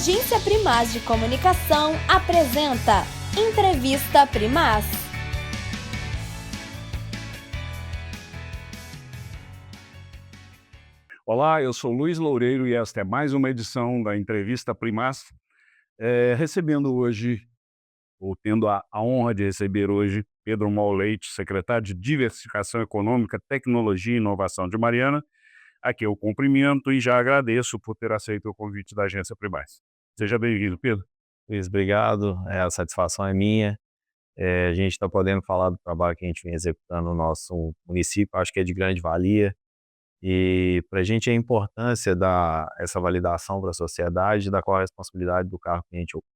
Agência Primaz de Comunicação apresenta Entrevista Primaz. Olá, eu sou Luiz Loureiro e esta é mais uma edição da Entrevista Primaz. Recebendo hoje, ou tendo a honra de receber hoje, Pedro Mauro Leite, secretário de Diversificação Econômica, Tecnologia e Inovação de Mariana. Aqui eu cumprimento e já agradeço por ter aceito o convite da Agência Primaz. Seja bem-vindo, Pedro. Luiz, obrigado. A satisfação é minha. A gente está podendo falar do trabalho que a gente vem executando no nosso município, acho que é de grande valia. E para a gente a importância dar essa validação para a sociedade, da qual a responsabilidade do cargo que a gente ocupa.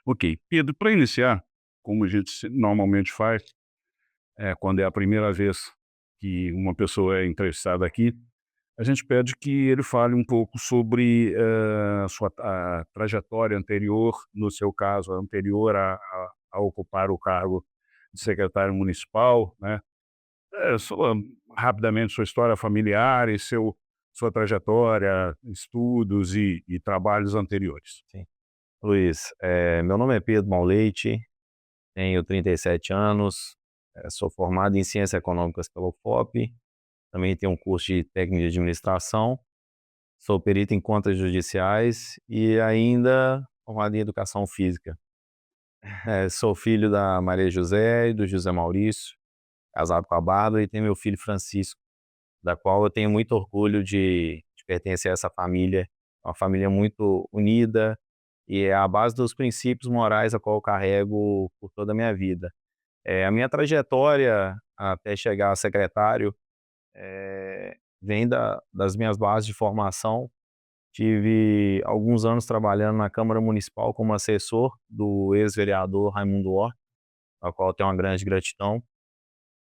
Ok, Pedro, para iniciar, como a gente normalmente faz, quando é a primeira vez que uma pessoa é entrevistada aqui, a gente pede que ele fale um pouco sobre a trajetória anterior, no seu caso, anterior a ocupar o cargo de secretário municipal, né? Rapidamente, sua história familiar e sua trajetória, estudos e trabalhos anteriores. Sim. Luiz, meu nome é Pedro Mauro Leite, tenho 37 anos, sou formado em Ciências Econômicas pela UFOP, também tenho um curso de técnico de administração, sou perito em contas judiciais e ainda formado em educação física. Sou filho da Maria José e do José Maurício, casado com a Bárbara, e tenho meu filho Francisco, da qual eu tenho muito orgulho de pertencer a essa família, uma família muito unida, e é a base dos princípios morais a qual eu carrego por toda a minha vida. A minha trajetória até chegar a secretário vem das minhas bases de formação. Tive alguns anos trabalhando na Câmara Municipal como assessor do ex-vereador Raimundo Horta, ao qual eu tenho uma grande gratidão.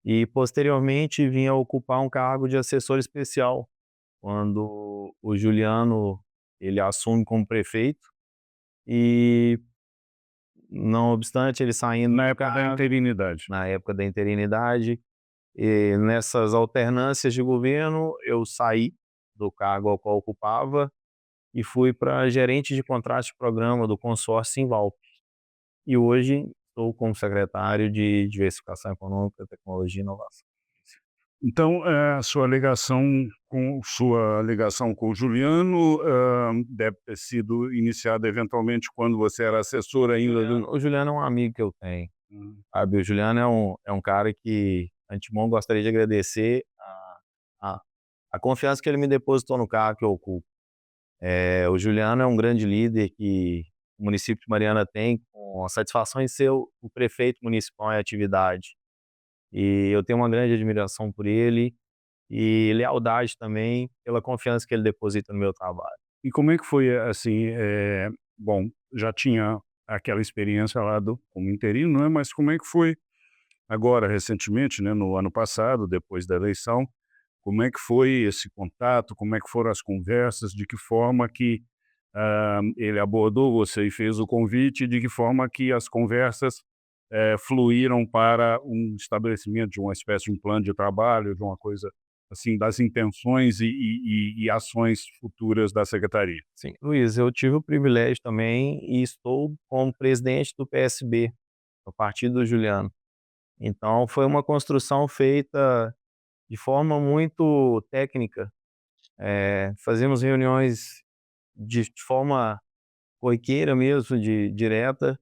E posteriormente vim a ocupar um cargo de assessor especial, quando o Juliano ele assume como prefeito e, não obstante ele saindo Na do época da cargo, interinidade. na época da interinidade, e nessas alternâncias de governo, eu saí do cargo ao qual ocupava e fui para gerente de contratos de programa do consórcio Simvalp. E hoje estou como secretário de Diversificação Econômica, Tecnologia e Inovação. Então, sua ligação com o Juliano deve ter sido iniciada eventualmente quando você era assessor ainda do... O Juliano é um amigo que eu tenho, Hum. sabe? O Juliano é um cara que, antemão, gostaria de agradecer a, a confiança que ele me depositou no cargo que eu ocupo. O Juliano é um grande líder que o município de Mariana tem, com a satisfação em ser o prefeito municipal em atividade. E eu tenho uma grande admiração por ele e lealdade também pela confiança que ele deposita no meu trabalho. E como é que foi, assim, bom, já tinha aquela experiência lá como interino, né? Mas como é que foi agora, recentemente, né, no ano passado, depois da eleição, como é que foi esse contato, como é que foram as conversas, de que forma que ele abordou você e fez o convite, de que forma que as conversas fluíram para um estabelecimento de uma espécie de um plano de trabalho, de uma coisa assim, das intenções e ações futuras da secretaria. Sim, Luiz, eu tive o privilégio também e estou como presidente do PSB, o Partido do Juliano. Então foi uma construção feita de forma muito técnica. Fazemos reuniões de forma corriqueira mesmo, direta,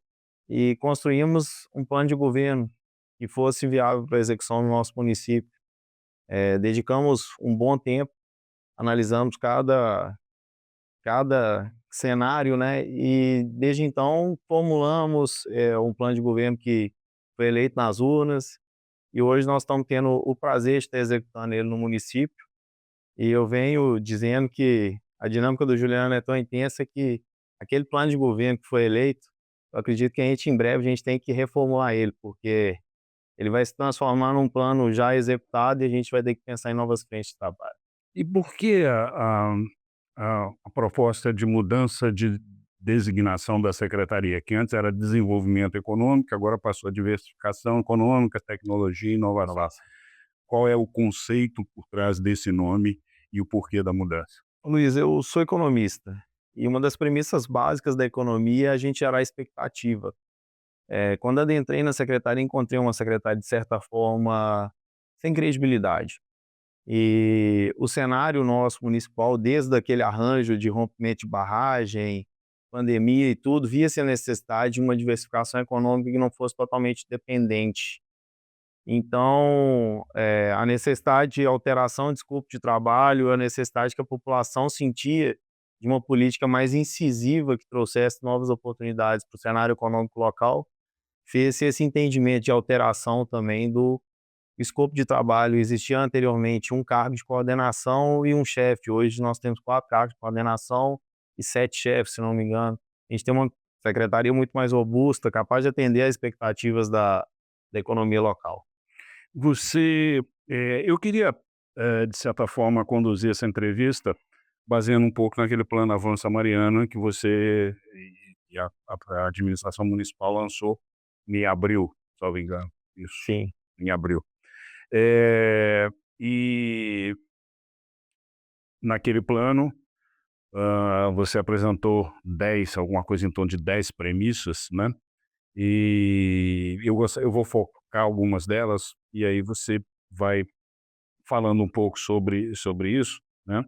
e construímos um plano de governo que fosse viável para a execução no nosso município. Dedicamos um bom tempo, analisamos cada cenário, né, e desde então formulamos um plano de governo que foi eleito nas urnas, e hoje nós estamos tendo o prazer de estar executando ele no município. E eu venho dizendo que a dinâmica do Juliano é tão intensa que aquele plano de governo que foi eleito, eu acredito que em breve a gente tem que reformular ele, porque ele vai se transformar num plano já executado e a gente vai ter que pensar em novas frentes de trabalho. E por que a proposta de mudança de designação da secretaria, que antes era desenvolvimento econômico, agora passou a diversificação econômica, tecnologia e inovação? Inovação. Qual é o conceito por trás desse nome e o porquê da mudança? Luiz, eu sou economista E uma das premissas básicas da economia é a gente gerar expectativa. Quando adentrei na secretaria, encontrei uma secretária, de certa forma, sem credibilidade. E o cenário nosso municipal, desde aquele arranjo de rompimento de barragem, pandemia e tudo, via-se a necessidade de uma diversificação econômica que não fosse totalmente dependente. Então, a necessidade de alteração de escopo de trabalho, a necessidade que a população sentia de uma política mais incisiva que trouxesse novas oportunidades para o cenário econômico local, fez esse entendimento de alteração também do escopo de trabalho. Existia anteriormente um cargo de coordenação e um chefe. Hoje nós temos 4 cargos de coordenação e 7 chefes, se não me engano. A gente tem uma secretaria muito mais robusta, capaz de atender às expectativas da economia local. Eu queria, de certa forma, conduzir essa entrevista baseando um pouco naquele plano Avança Mariana que você e a administração municipal lançou em abril, salvo engano. Isso, Sim. em abril. E naquele plano, você apresentou 10, alguma coisa em torno de 10 premissas, né? E eu vou focar algumas delas, e aí você vai falando um pouco sobre isso, né?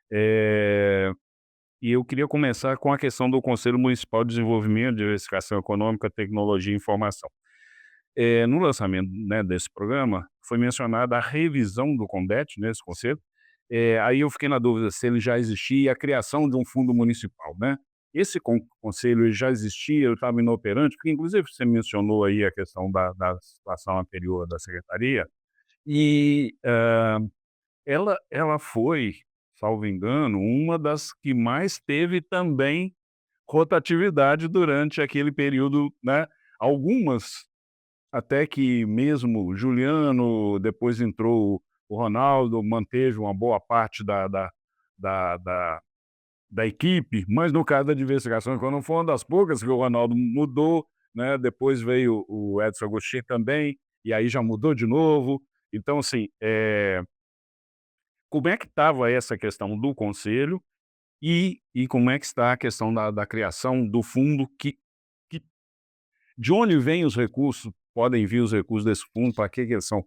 E eu queria começar com a questão do Conselho Municipal de Desenvolvimento, Diversificação Econômica, Tecnologia e Informação. No lançamento, né, desse programa, foi mencionada a revisão do CONDET, né, esse conselho. Aí eu fiquei na dúvida se ele já existia e a criação de um fundo municipal, né? Esse conselho ele já existia, ele estava inoperante, porque inclusive você mencionou aí a questão da situação anterior da secretaria, e ela foi, salvo engano, uma das que mais teve também rotatividade durante aquele período, né? Algumas até que mesmo Juliano, depois entrou o Ronaldo, manteve uma boa parte da da da equipe, mas no caso da diversificação, quando foi uma das poucas que o Ronaldo mudou, né, depois veio o Edson Agostinho também, e aí já mudou de novo. Então assim, como é que estava essa questão do conselho e como é que está a questão da criação do fundo que de onde vêm os recursos? Podem vir os recursos desse fundo? Para que eles são?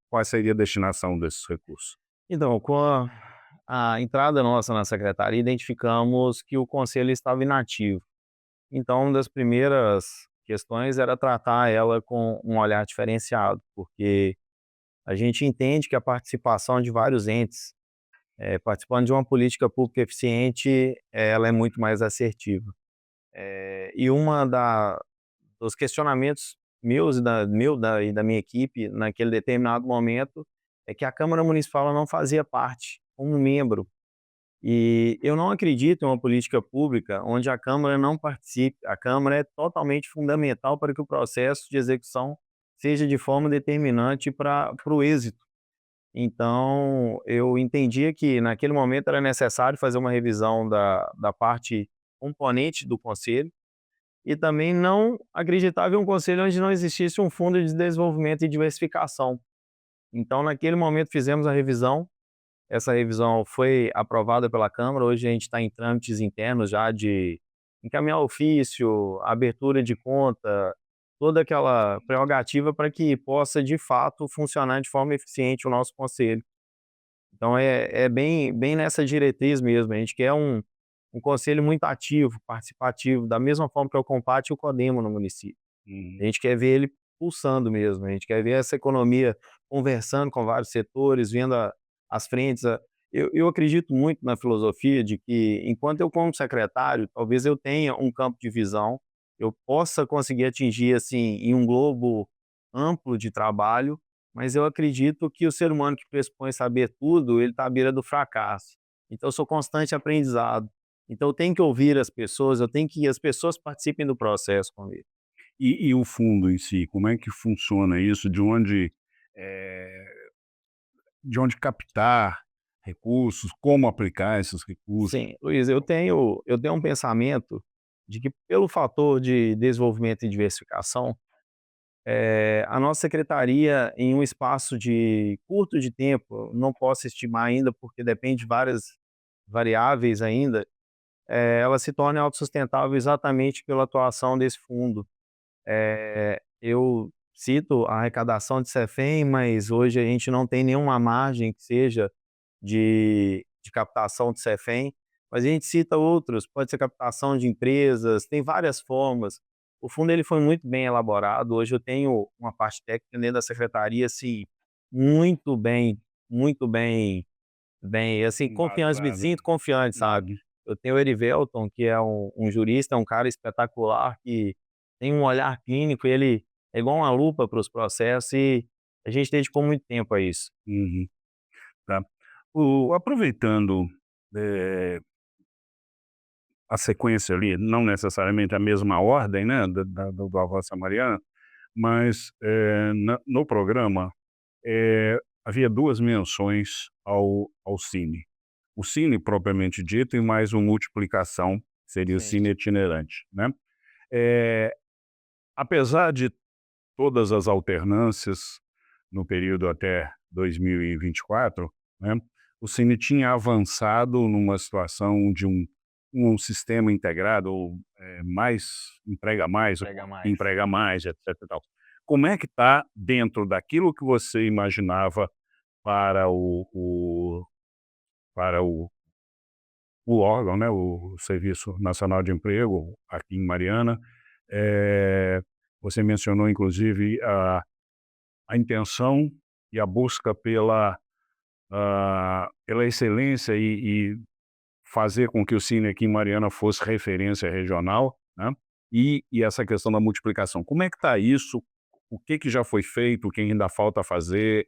Qual seria a destinação desses recursos? Então, com a entrada nossa na secretaria, identificamos que o conselho estava inativo. Então, uma das primeiras questões era tratar ela com um olhar diferenciado, porque a gente entende que a participação de vários entes, participando de uma política pública eficiente, ela é muito mais assertiva. E uma dos questionamentos meus e da minha equipe naquele determinado momento é que a Câmara Municipal ela não fazia parte como membro. E eu não acredito em uma política pública onde a Câmara não participe. A Câmara é totalmente fundamental para que o processo de execução seja de forma determinante para o êxito. Então, eu entendia que naquele momento era necessário fazer uma revisão da parte componente do conselho e também não acreditava em um conselho onde não existisse um fundo de desenvolvimento e diversificação. Então, naquele momento, fizemos a revisão. Essa revisão foi aprovada pela Câmara. Hoje a gente está em trâmites internos já de encaminhar ofício, abertura de conta, toda aquela prerrogativa para que possa, de fato, funcionar de forma eficiente o nosso conselho. Então, é bem nessa diretriz mesmo. A gente quer um conselho muito ativo, participativo, da mesma forma que é o Compat e o Codemo no município. A Uhum. gente quer ver ele pulsando mesmo, a gente quer ver essa economia conversando com vários setores, vendo as frentes. Eu acredito muito na filosofia de que, enquanto eu como secretário, talvez eu tenha um campo de visão, eu possa conseguir atingir, assim, em um globo amplo de trabalho, mas eu acredito que o ser humano que pressupõe saber tudo, ele está à beira do fracasso. Então eu sou constante aprendizado. Então eu tenho que ouvir as pessoas, eu tenho que as pessoas participem do processo comigo. E o fundo em si, como é que funciona isso? Eh, de onde captar recursos? Como aplicar esses recursos? Sim, Luiz, eu tenho um pensamento de que pelo fator de desenvolvimento e diversificação, a nossa secretaria em um espaço de curto de tempo, não posso estimar ainda, porque depende de várias variáveis ainda, ela se torne autossustentável exatamente pela atuação desse fundo. Eu cito a arrecadação de Cefem, mas hoje a gente não tem nenhuma margem que seja de captação de Cefem, mas a gente cita outros, pode ser captação de empresas, tem várias formas. O fundo ele foi muito bem elaborado, hoje eu tenho uma parte técnica dentro da secretaria, assim, muito bem, muito bem, assim, confiante, me Embasado. sinto confiante, sabe. Uhum. Eu tenho o Erivelton, que é um jurista, é um cara espetacular, que tem um olhar clínico, e ele é igual uma lupa para os processos, e a gente dedicou muito tempo a isso. Uhum. Tá. Aproveitando, eh, a sequência ali, não necessariamente a mesma ordem, né, do Avança Mariana, mas, no programa, havia 2 menções ao Cine. O Cine propriamente dito e mais o Multiplicação, seria o Sim. Cine itinerante, né. Eh, Apesar de todas as alternâncias no período até 2024, né, o Cine tinha avançado numa situação de um sistema integrado ou, mais ou Pega mais. emprega mais, etc e tal. Como é que está dentro daquilo que você imaginava para o órgão, né, o Serviço Nacional de Emprego, aqui em Mariana? Eh, Você mencionou inclusive a intenção e a busca pela excelência e fazer com que o Cine aqui em Mariana fosse referência regional, né, e essa questão da multiplicação. Como é que está isso? O que que já foi feito? O que ainda falta fazer?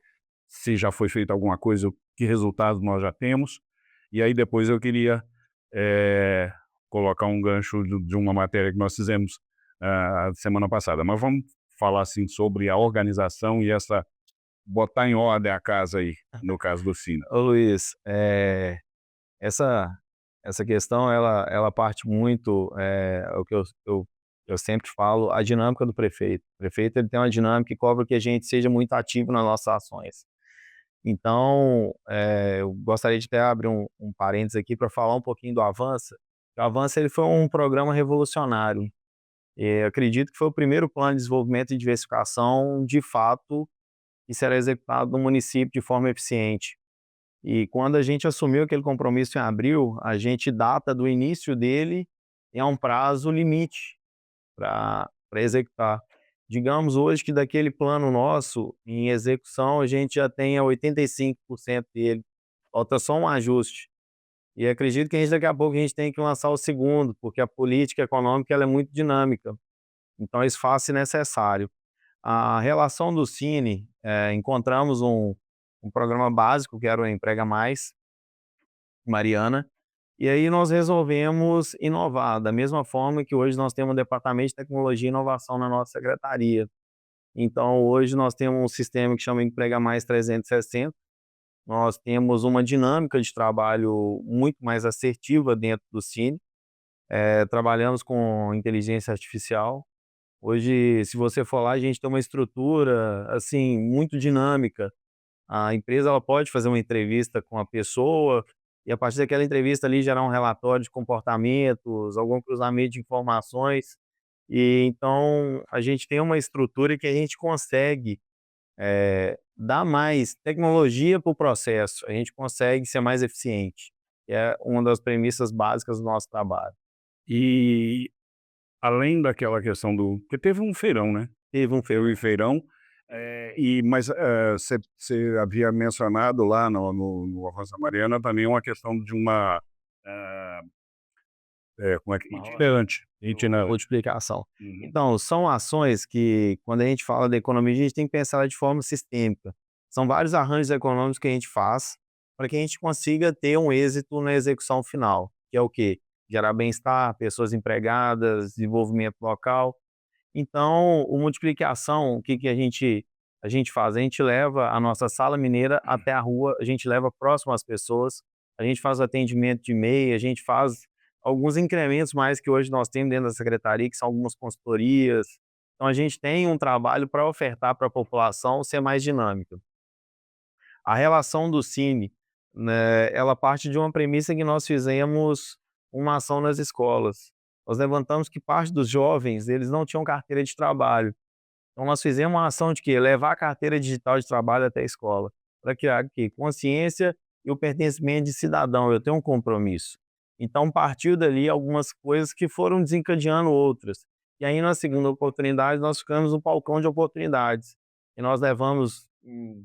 Se já foi feito alguma coisa, que resultados nós já temos? E aí depois eu queria, eh, colocar um gancho de uma matéria que nós fizemos, semana passada, mas vamos falar, assim, sobre a organização e essa botar em ordem a casa aí, no caso do Cine. Ô Luiz, essa essa questão ela parte muito, o que eu sempre falo, a dinâmica do prefeito. O prefeito ele tem uma dinâmica que cobra que a gente seja muito ativo nas nossas ações. Então, eu gostaria de até abrir um parênteses aqui para falar um pouquinho do Avança. O Avança ele foi um programa revolucionário. Eu acredito que foi o primeiro plano de desenvolvimento e diversificação, de fato, que será executado no município de forma eficiente. E quando a gente assumiu aquele compromisso em abril, a gente data do início dele é um prazo limite para executar. Digamos hoje que daquele plano nosso em execução, a gente já tenha 85% dele, falta só um ajuste. E acredito que daqui a pouco a gente tem que lançar o segundo, porque a política econômica ela é muito dinâmica, então isso faz-se necessário. A relação do Cine, encontramos um programa básico que era o Emprega Mais, Mariana, e aí nós resolvemos inovar, da mesma forma que hoje nós temos um departamento de tecnologia e inovação na nossa secretaria. Então hoje nós temos um sistema que chama Emprega Mais 360, nós temos uma dinâmica de trabalho muito mais assertiva dentro do Cine, trabalhamos com inteligência artificial. Hoje, se você for lá, a gente tem uma estrutura, assim, muito dinâmica. A empresa ela pode fazer uma entrevista com a pessoa e a partir daquela entrevista ali gerar um relatório de comportamentos, algum cruzamento de informações. E então a gente tem uma estrutura que a gente consegue dar mais tecnologia para o processo, a gente consegue ser mais eficiente, que é uma das premissas básicas do nosso trabalho. E além daquela questão do porque teve um feirão, né, Teve um teve feirão, mas, você havia mencionado lá no Rosa Mariana também uma questão de uma, eh como é que uma itinerante. multiplicação. Uhum. Então, são ações que, quando a gente fala da economia, a gente tem que pensar ela de forma sistêmica. São vários arranjos econômicos que a gente faz para que a gente consiga ter um êxito na execução final, que é o quê? Gerar bem-estar, pessoas empregadas, desenvolvimento local. Então, o multiplicação, o que que a gente faz? A gente leva a nossa sala mineira até a rua, a gente leva próximo às pessoas, a gente faz atendimento de e-mail, a gente faz alguns incrementos mais que hoje nós temos dentro da secretaria, que são algumas consultorias. Então, a gente tem um trabalho para ofertar para a população ser mais dinâmica. A relação do Cine, né, ela parte de uma premissa que nós fizemos uma ação nas escolas. Nós levantamos que parte dos jovens, eles não tinham carteira de trabalho. Então nós fizemos uma ação de quê? Levar a carteira digital de trabalho até a escola, para criar aqui consciência e o pertencimento de cidadão, eu tenho um compromisso. Então partiu dali algumas coisas que foram desencadeando outras. E aí na segunda oportunidade nós ficamos no balcão de oportunidades. E nós levamos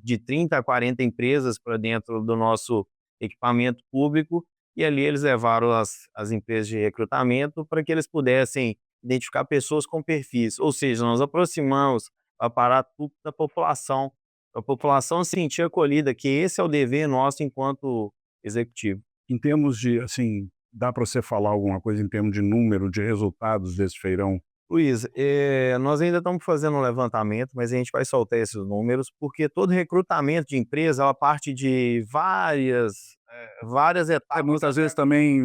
de 30 a 40 empresas para dentro do nosso equipamento público, e ali eles levaram as empresas de recrutamento para que eles pudessem identificar pessoas com perfis, ou seja, nós aproximamos o aparato público da população, para a população se sentir acolhida, que esse é o dever nosso enquanto executivo. Em termos de, assim, dá para você falar alguma coisa em termos de número, de resultados desse feirão? Luiz, nós ainda estamos fazendo um levantamento, mas a gente vai soltar esses números, porque todo recrutamento de empresa, ela parte de várias etapas. Muitas vezes também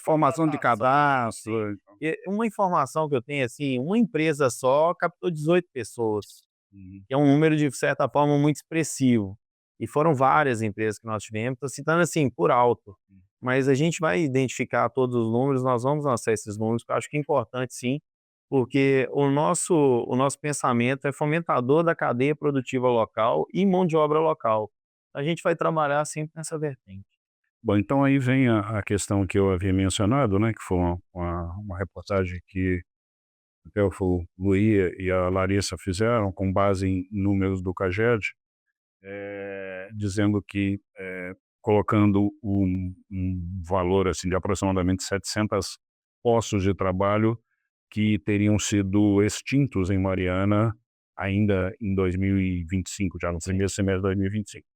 formação de cadastro. E uma informação que eu tenho, assim, uma empresa só captou 18 pessoas, que é um número de certa forma muito expressivo. E foram várias empresas que nós tivemos, estou citando assim, por alto. Mas a gente vai identificar todos os números, nós vamos lançar esses números, que eu acho que é importante sim, porque o nosso pensamento é fomentador da cadeia produtiva local e mão de obra local. A gente vai trabalhar sempre nessa vertente. Bom, então aí vem a questão que eu havia mencionado, né, que foi uma reportagem que até o Luí e a Larissa fizeram com base em números do CAGED, dizendo que, colocando um valor assim, de aproximadamente 700 postos de trabalho que teriam sido extintos em Mariana ainda em 2025, já no primeiro semestre de 2025.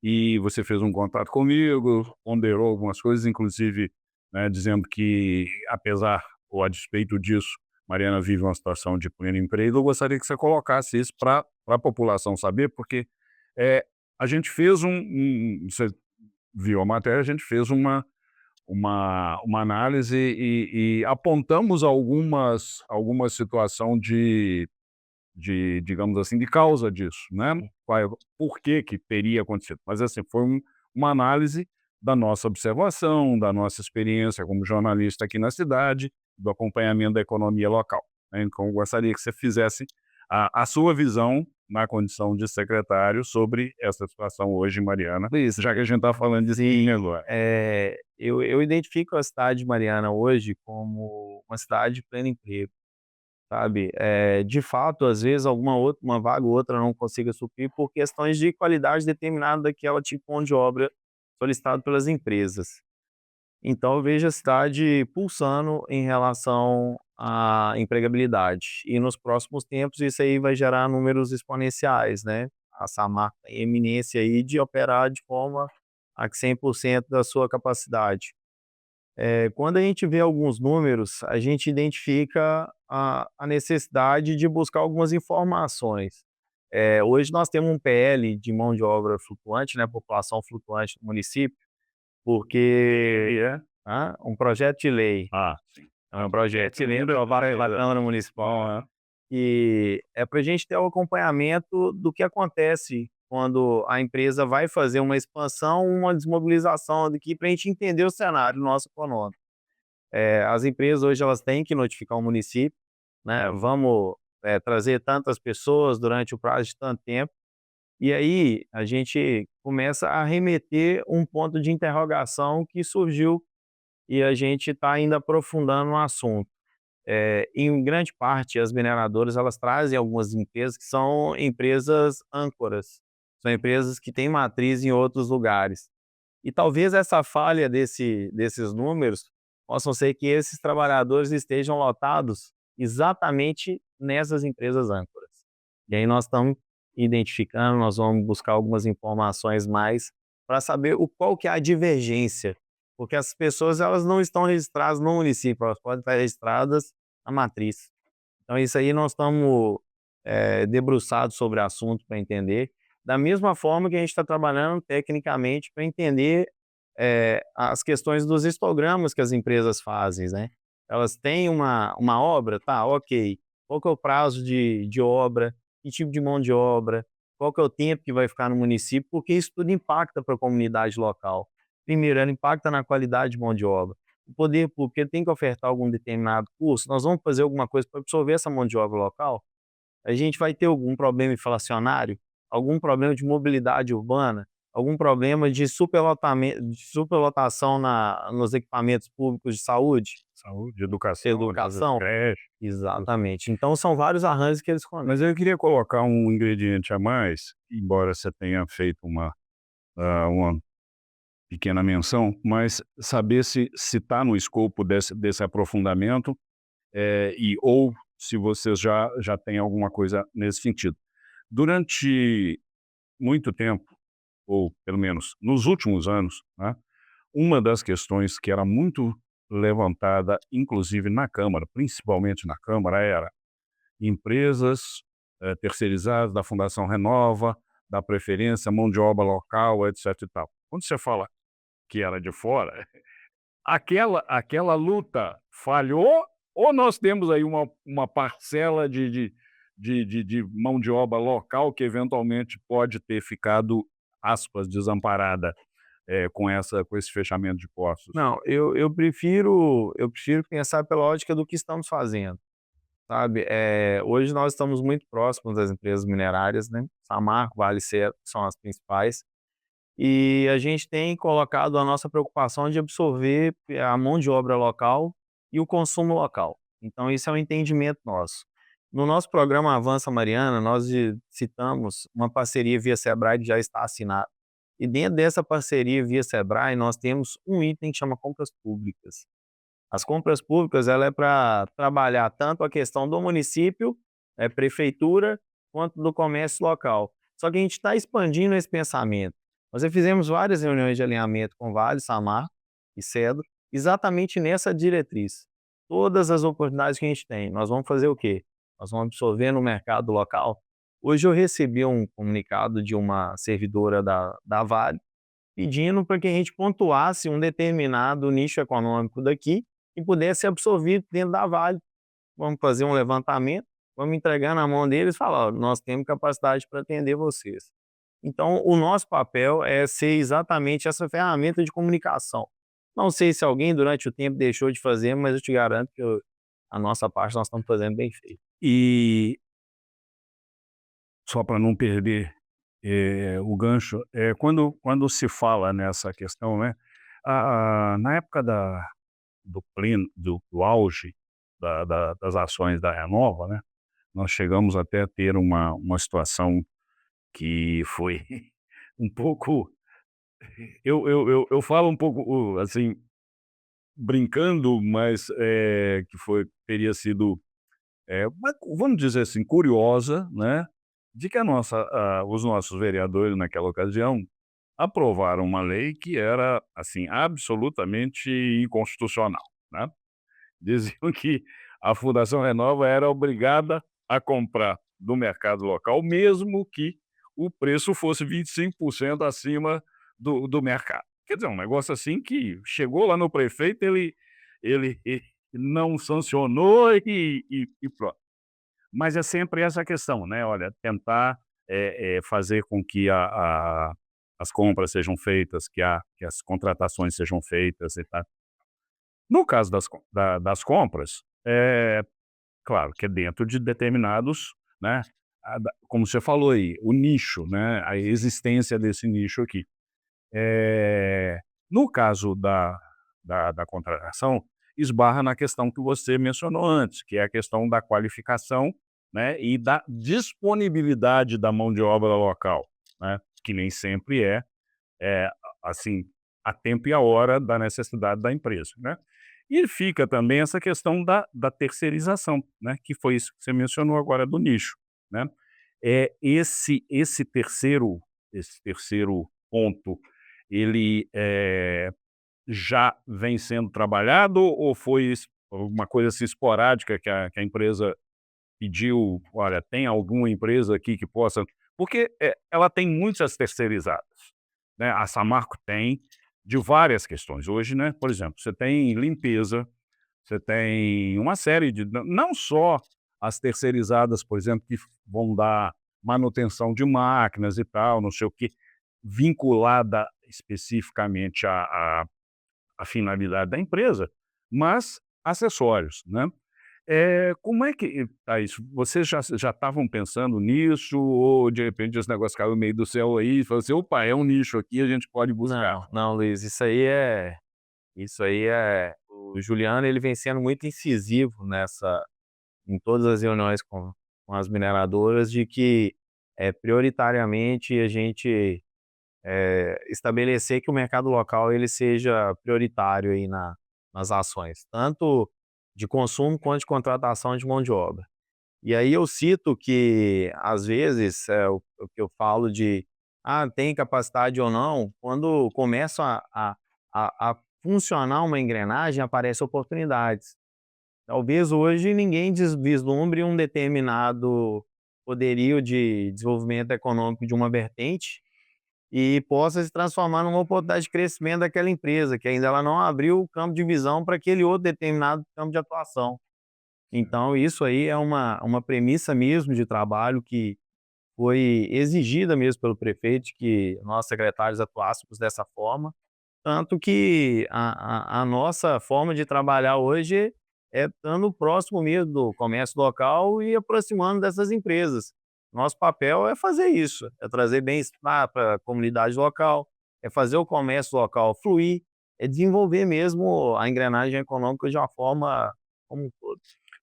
E você fez um contato comigo, ponderou algumas coisas, inclusive, né, dizendo que, apesar ou a despeito disso, Mariana vive uma situação de pleno emprego. Eu gostaria que você colocasse isso para a população saber, porque a gente fez você viu a matéria, a gente fez uma análise e apontamos alguma situação digamos assim, de causa disso, né? Por que teria acontecido? Mas assim, foi uma análise da nossa observação, da nossa experiência como jornalista aqui na cidade, do acompanhamento da economia local, né? Então, eu gostaria que você fizesse a sua visão na condição de secretário sobre essa situação hoje em Mariana, já que a gente está falando disso agora. Eu identifico a cidade de Mariana hoje como uma cidade de pleno emprego, sabe? De fato, às vezes, uma vaga ou outra não consiga suprir por questões de qualidade determinada daquela tipo de mão de obra solicitado pelas empresas. Então, eu vejo a cidade pulsando em relação à empregabilidade. E nos próximos tempos, isso aí vai gerar números exponenciais, né? A Samarco tem eminência aí de operar de forma a que 100% da sua capacidade. Quando a gente vê alguns números, a gente identifica a necessidade de buscar algumas informações. Hoje nós temos um PL de mão de obra flutuante, né, população flutuante no município, porque um projeto de lei. Sim. É um projeto de lei aprovado pela Câmara Municipal, e é para a gente ter o acompanhamento do que acontece quando a empresa vai fazer uma expansão, uma desmobilização daqui, para a gente entender o cenário nosso econômico. As empresas hoje elas têm que notificar o município, né? Vamos trazer tantas pessoas durante o prazo de tanto tempo, e aí a gente começa a remeter um ponto de interrogação que surgiu e a gente está ainda aprofundando no assunto. Em grande parte, as mineradoras elas trazem algumas empresas que são empresas âncoras, são empresas que têm matriz em outros lugares. E talvez essa falha desses números possam ser que esses trabalhadores estejam lotados exatamente nessas empresas âncoras. E aí nós estamos identificando, nós vamos buscar algumas informações mais para saber qual que é a divergência, porque as pessoas elas não estão registradas no município, elas podem estar registradas na matriz. Então isso aí nós estamos debruçados sobre o assunto para entender, da mesma forma que a gente está trabalhando tecnicamente para entender as questões dos histogramas que as empresas fazem, né? Elas têm uma obra, tá, ok, qual que é o prazo de obra, que tipo de mão de obra, qual que é o tempo que vai ficar no município, porque isso tudo impacta para a comunidade local. Primeiro, ela impacta na qualidade de mão de obra. o poder público ele tem que ofertar algum determinado curso, nós vamos fazer alguma coisa para absorver essa mão de obra local, a gente vai ter algum problema inflacionário, algum problema de mobilidade urbana, algum problema de superlotação nos equipamentos públicos de saúde, Saúde, educação, educação. creche. Exatamente. Então são vários arranjos que eles conectam. Mas eu queria colocar um ingrediente a mais, embora você tenha feito uma pequena menção, mas saber se está no escopo desse aprofundamento, ou se vocês já têm alguma coisa nesse sentido. Durante muito tempo, ou pelo menos nos últimos anos, né, uma das questões que era muito levantada, inclusive na Câmara, principalmente na Câmara, era empresas terceirizadas da Fundação Renova, da preferência, mão de obra local, etc. e tal. Quando você fala que era de fora, aquela luta falhou, ou nós temos aí uma parcela de mão de obra local que eventualmente pode ter ficado, aspas, desamparada com esse fechamento de postos? Não, eu prefiro pensar pela ótica do que estamos fazendo, sabe. Hoje nós estamos muito próximos das empresas minerárias, né, Samarco, Vale Certo, que são as principais, e a gente tem colocado a nossa preocupação de absorver a mão de obra local e o consumo local. Então isso é um entendimento nosso. No nosso programa Avança Mariana, nós citamos uma parceria via Sebrae que já está assinada. E dentro dessa parceria via Sebrae, nós temos um item que chama compras públicas. As compras públicas, ela é para trabalhar tanto a questão do município, prefeitura, quanto do comércio local. Só que a gente está expandindo esse pensamento. Nós já fizemos várias reuniões de alinhamento com Vale, Samar e Cedro, exatamente nessa diretriz. Todas as oportunidades que a gente tem, nós vamos fazer o quê? Nós vamos absorver no mercado local. Hoje eu recebi um comunicado de uma servidora da Vale, pedindo para que a gente pontuasse um determinado nicho econômico daqui e pudesse ser absorvido dentro da Vale. Vamos fazer um levantamento, vamos entregar na mão deles e falar: ó, nós temos capacidade para atender vocês. Então, o nosso papel é ser exatamente essa ferramenta de comunicação. Não sei se alguém durante o tempo deixou de fazer, mas eu te garanto que a nossa parte nós estamos fazendo bem feito. E só para não perder o gancho, quando se fala nessa questão, né, na época do auge das ações da Renova, né, nós chegamos até a ter uma situação que foi um pouco, eu falo um pouco assim, brincando, mas teria sido, vamos dizer assim, curiosa, né, de que os nossos vereadores naquela ocasião aprovaram uma lei que era, assim, absolutamente inconstitucional, né. Diziam que a Fundação Renova era obrigada a comprar do mercado local, mesmo que o preço fosse 25% acima do mercado. Quer dizer, um negócio assim que chegou lá no prefeito, ele não sancionou e pronto. Mas é sempre essa questão, né, olha, tentar, fazer com que as compras sejam feitas, que as contratações sejam feitas e tal. No caso das compras, claro que é dentro de determinados, né, como você falou aí, o nicho, né, a existência desse nicho aqui. No caso da contratação, esbarra na questão que você mencionou antes, que é a questão da qualificação, né, e da disponibilidade da mão de obra local, né, que nem sempre assim, a tempo e a hora da necessidade da empresa, né. E fica também essa questão da terceirização, né, que foi isso que você mencionou agora do nicho, né. Esse terceiro ponto, ele já vem sendo trabalhado ou foi uma coisa assim esporádica que a empresa pediu: "Olha, tem alguma empresa aqui que possa", porque, ela tem muitas terceirizadas, né, a Samarco tem, de várias questões. Hoje, né, por exemplo, você tem limpeza, você tem uma série de não só as terceirizadas, por exemplo, que vão dar manutenção de máquinas e tal, não sei o quê, vinculada especificamente à finalidade da empresa, mas acessórios, né. Como é que tá isso? Vocês já estavam pensando nisso ou de repente esse negócio caiu no meio do céu aí e falou assim: "Opa, é um nicho aqui, a gente pode buscar"? Não, não, Luiz, isso aí é o Juliano, ele vem sendo muito incisivo em todas as reuniões com as mineradoras, de que, prioritariamente a gente, estabelecer que o mercado local ele seja prioritário aí nas ações, tanto de consumo quanto de contratação de mão de obra. E aí eu cito que, às vezes, o que eu falo de: "Ah, tem capacidade ou não", quando começa a funcionar uma engrenagem, aparecem oportunidades. Talvez hoje ninguém vislumbre um determinado poderio de desenvolvimento econômico de uma vertente e possa se transformar numa oportunidade de crescimento daquela empresa, que ainda ela não abriu o campo de visão para aquele outro determinado campo de atuação. Então isso aí é uma premissa mesmo de trabalho que foi exigida mesmo pelo prefeito, que nós secretários atuássemos dessa forma, tanto que a nossa forma de trabalhar hoje é estando próximo mesmo do comércio local e aproximando dessas empresas. Nosso papel é fazer isso, é trazer bem-estar para a comunidade local, é fazer o comércio local fluir, é desenvolver mesmo a engrenagem econômica de uma forma como um todo.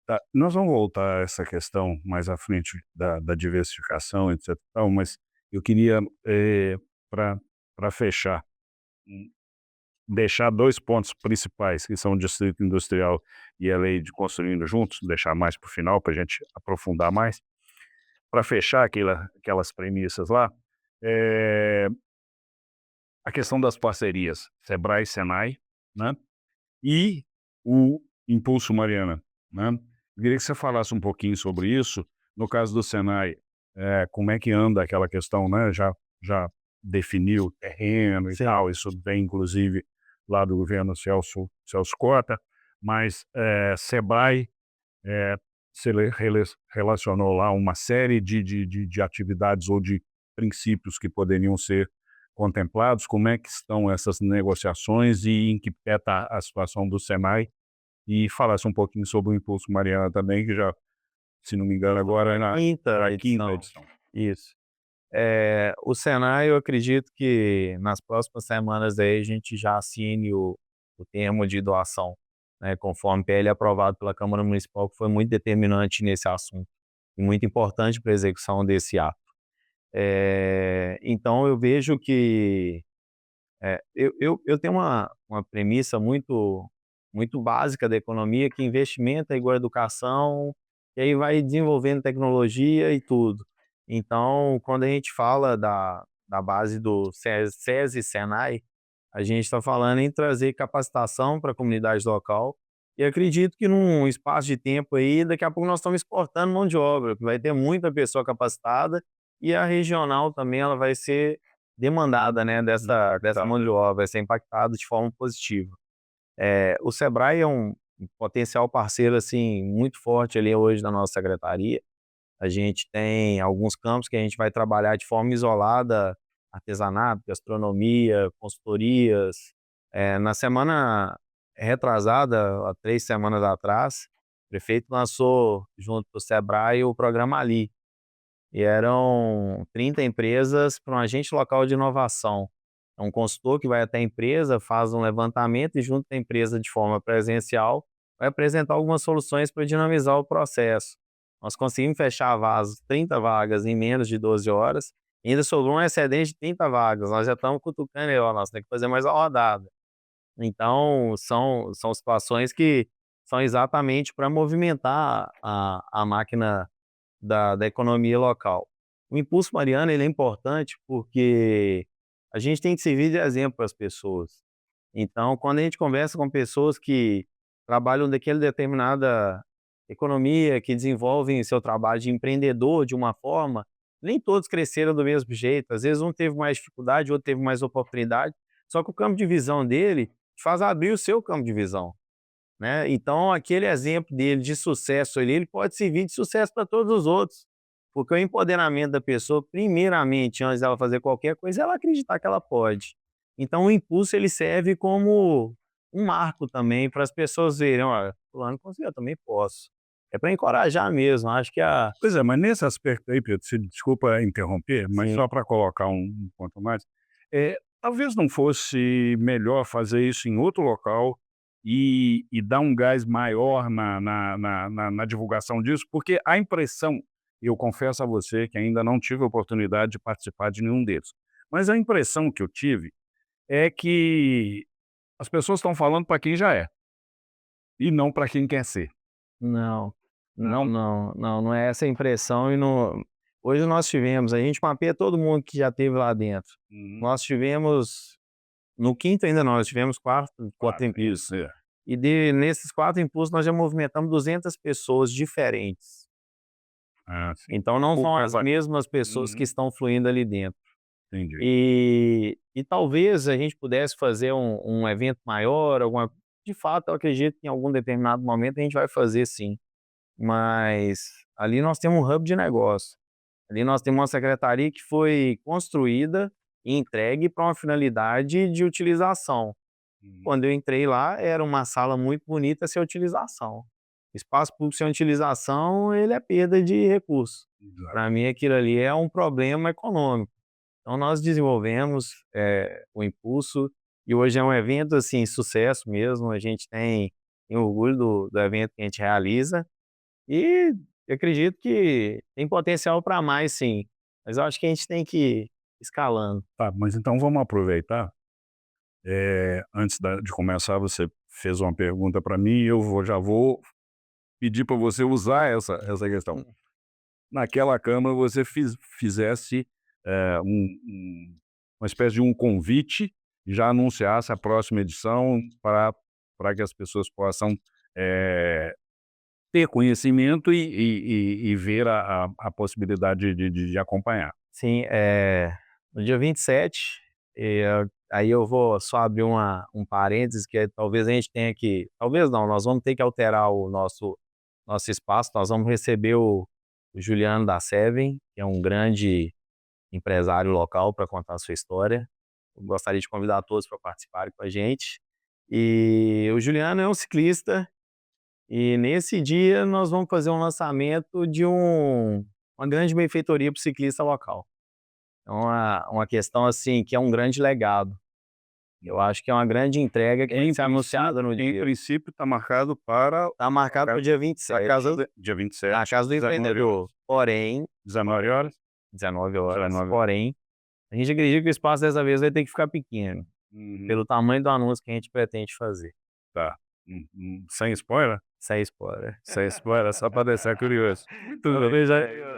Tá, nós vamos voltar a essa questão mais à frente da diversificação, etc e tal, mas eu queria, para fechar, hum, deixar 2 pontos principais, que são o distrito industrial e a lei de construindo juntos, deixar mais para o final, para a gente aprofundar mais. Para fechar aquelas premissas lá, eh, a questão das parcerias, Sebrae, Senai, né, e o Impulso Mariana, né. Eu queria que você falasse um pouquinho sobre isso. No caso do Senai, como é que anda aquela questão, né, já definiu o terreno e Sim. tal, isso vem inclusive lá do governo Celso Cota, mas, Sebrae, eh, você relacionou lá uma série de atividades ou de princípios que poderiam ser contemplados. Como é que estão essas negociações e em que pé está a situação do Senai? E falasse um pouquinho sobre o Impulso Mariana também, que já, se não me engano, agora é na Quinta já é a 5ª edição, edição. isso. O Senai, eu acredito que nas próximas semanas aí a gente já assine o termo de doação, né, conforme PL aprovado pela Câmara Municipal, que foi muito determinante nesse assunto e muito importante para a execução desse ato. Então eu vejo que, eu tenho uma premissa muito básica da economia, que investimento é igual a educação, e aí vai desenvolvendo tecnologia e tudo. Então, quando a gente fala da base do SESI e Senai, a gente está falando em trazer capacitação para a comunidade local, e acredito que num espaço de tempo aí, daqui a pouco nós estamos exportando mão de obra, que vai ter muita pessoa capacitada, e a regional também ela vai ser demandada, né, dessa Tá. mão de obra, vai ser impactada de forma positiva. O Sebrae é um potencial parceiro, assim, muito forte ali hoje na nossa secretaria. A gente tem alguns campos que a gente vai trabalhar de forma isolada, artesanato, gastronomia, consultorias. Na semana retrasada, há 3 semanas atrás, o prefeito lançou, junto com o Sebrae, o programa Ali, e eram 30 empresas para um agente local de inovação. É um consultor que vai até a empresa, faz um levantamento e junto à empresa de forma presencial, vai apresentar algumas soluções para dinamizar o processo. Nós conseguimos fechar 30 vagas em menos de 12 horas, e ainda sobrou um excedente de 30 vagas, nós já estamos cutucando aí, ó, nós temos que fazer mais uma rodada. Então são situações que são exatamente para movimentar a máquina da economia local. O Impulso Mariana ele é importante porque a gente tem que servir de exemplo para as pessoas. Então, quando a gente conversa com pessoas que trabalham daquela determinada economia, que desenvolvem seu trabalho de empreendedor de uma forma, nem todos cresceram do mesmo jeito. Às vezes um teve mais dificuldade, outro teve mais oportunidade, só que o campo de visão dele faz abrir o seu campo de visão, né. Então aquele exemplo dele de sucesso ali, ele pode servir de sucesso para todos os outros, porque o empoderamento da pessoa, primeiramente, antes dela fazer qualquer coisa, é ela acreditar que ela pode. Então o impulso ele serve como um marco também para as pessoas verem, olha, fulano conseguiu, eu também posso. É para encorajar mesmo, acho que Pois é, mas nesse aspecto aí, Pedro, você desculpa interromper, mas sim, só para colocar um ponto a mais, talvez não fosse melhor fazer isso em outro local e dar um gás maior na divulgação disso, porque a impressão, eu confesso a você que ainda não tive a oportunidade de participar de nenhum deles, mas a impressão que eu tive é que as pessoas estão falando para quem já é, e não para quem quer ser, não, não, não? não, não, não é essa a impressão e não hoje nós tivemos, a gente mapeia todo mundo que já esteve lá dentro. Uhum. Nós tivemos no quinto ainda não, nós tivemos 4 Claro, impulsos. isso, é. E nesses 4 impulsos nós já movimentamos 200 pessoas diferentes. Ah, sim. Então não são as Vai. mesmas pessoas que Uhum, estão fluindo ali dentro. entendi. E talvez a gente pudesse fazer um evento maior, de fato eu acredito que em algum determinado momento a gente vai fazer sim, mas ali nós temos um hub de negócio. Ali nós temos uma secretaria que foi construída e entregue para uma finalidade de utilização. Uhum, Quando eu entrei lá, era uma sala muito bonita sem utilização. Espaço público sem utilização, ele é perda de recurso. exato. Para mim, aquilo ali é um problema econômico. Então, nós desenvolvemos o Impulso e hoje é um evento assim, sucesso mesmo. A gente tem orgulho do evento que a gente realiza e eu acredito que tem potencial para mais, sim. Mas eu acho que a gente tem que ir escalando. Tá, mas então vamos aproveitar, antes de começar você fez uma pergunta para mim e já vou pedir para você usar essa questão. Hum. Naquela Câmara você fizesse, uma espécie de um convite e já anunciasse a próxima edição para que as pessoas possam, eh, ter conhecimento e ver a possibilidade de acompanhar. Sim, no dia 27, aí eu vou só abrir um parênteses que talvez a gente tenha que talvez não, nós vamos ter que alterar o nosso espaço, nós vamos receber o Juliano da Seven, que é um grande empresário local para contar a sua história. Eu gostaria de convidar todos para participarem com a gente. E o Juliano é um ciclista, e nesse dia nós vamos fazer um lançamento de uma grande benfeitoria para o ciclista local. É uma questão, assim, que é um grande legado. Eu acho que é uma grande entrega que vai ser anunciada no Em dia. princípio está marcado para Está marcado para o dia a 27, casa do dia na 27, Casa do 19h. Empreendedor. Porém, 19h? 19 horas. 19h. Porém, a gente acredita que o espaço dessa vez vai ter que ficar pequeno, Uhum. pelo tamanho do anúncio que a gente pretende fazer. Tá. Sem spoiler? Sem spoiler. Sem spoiler, só para deixar curioso. Tudo bem. Talvez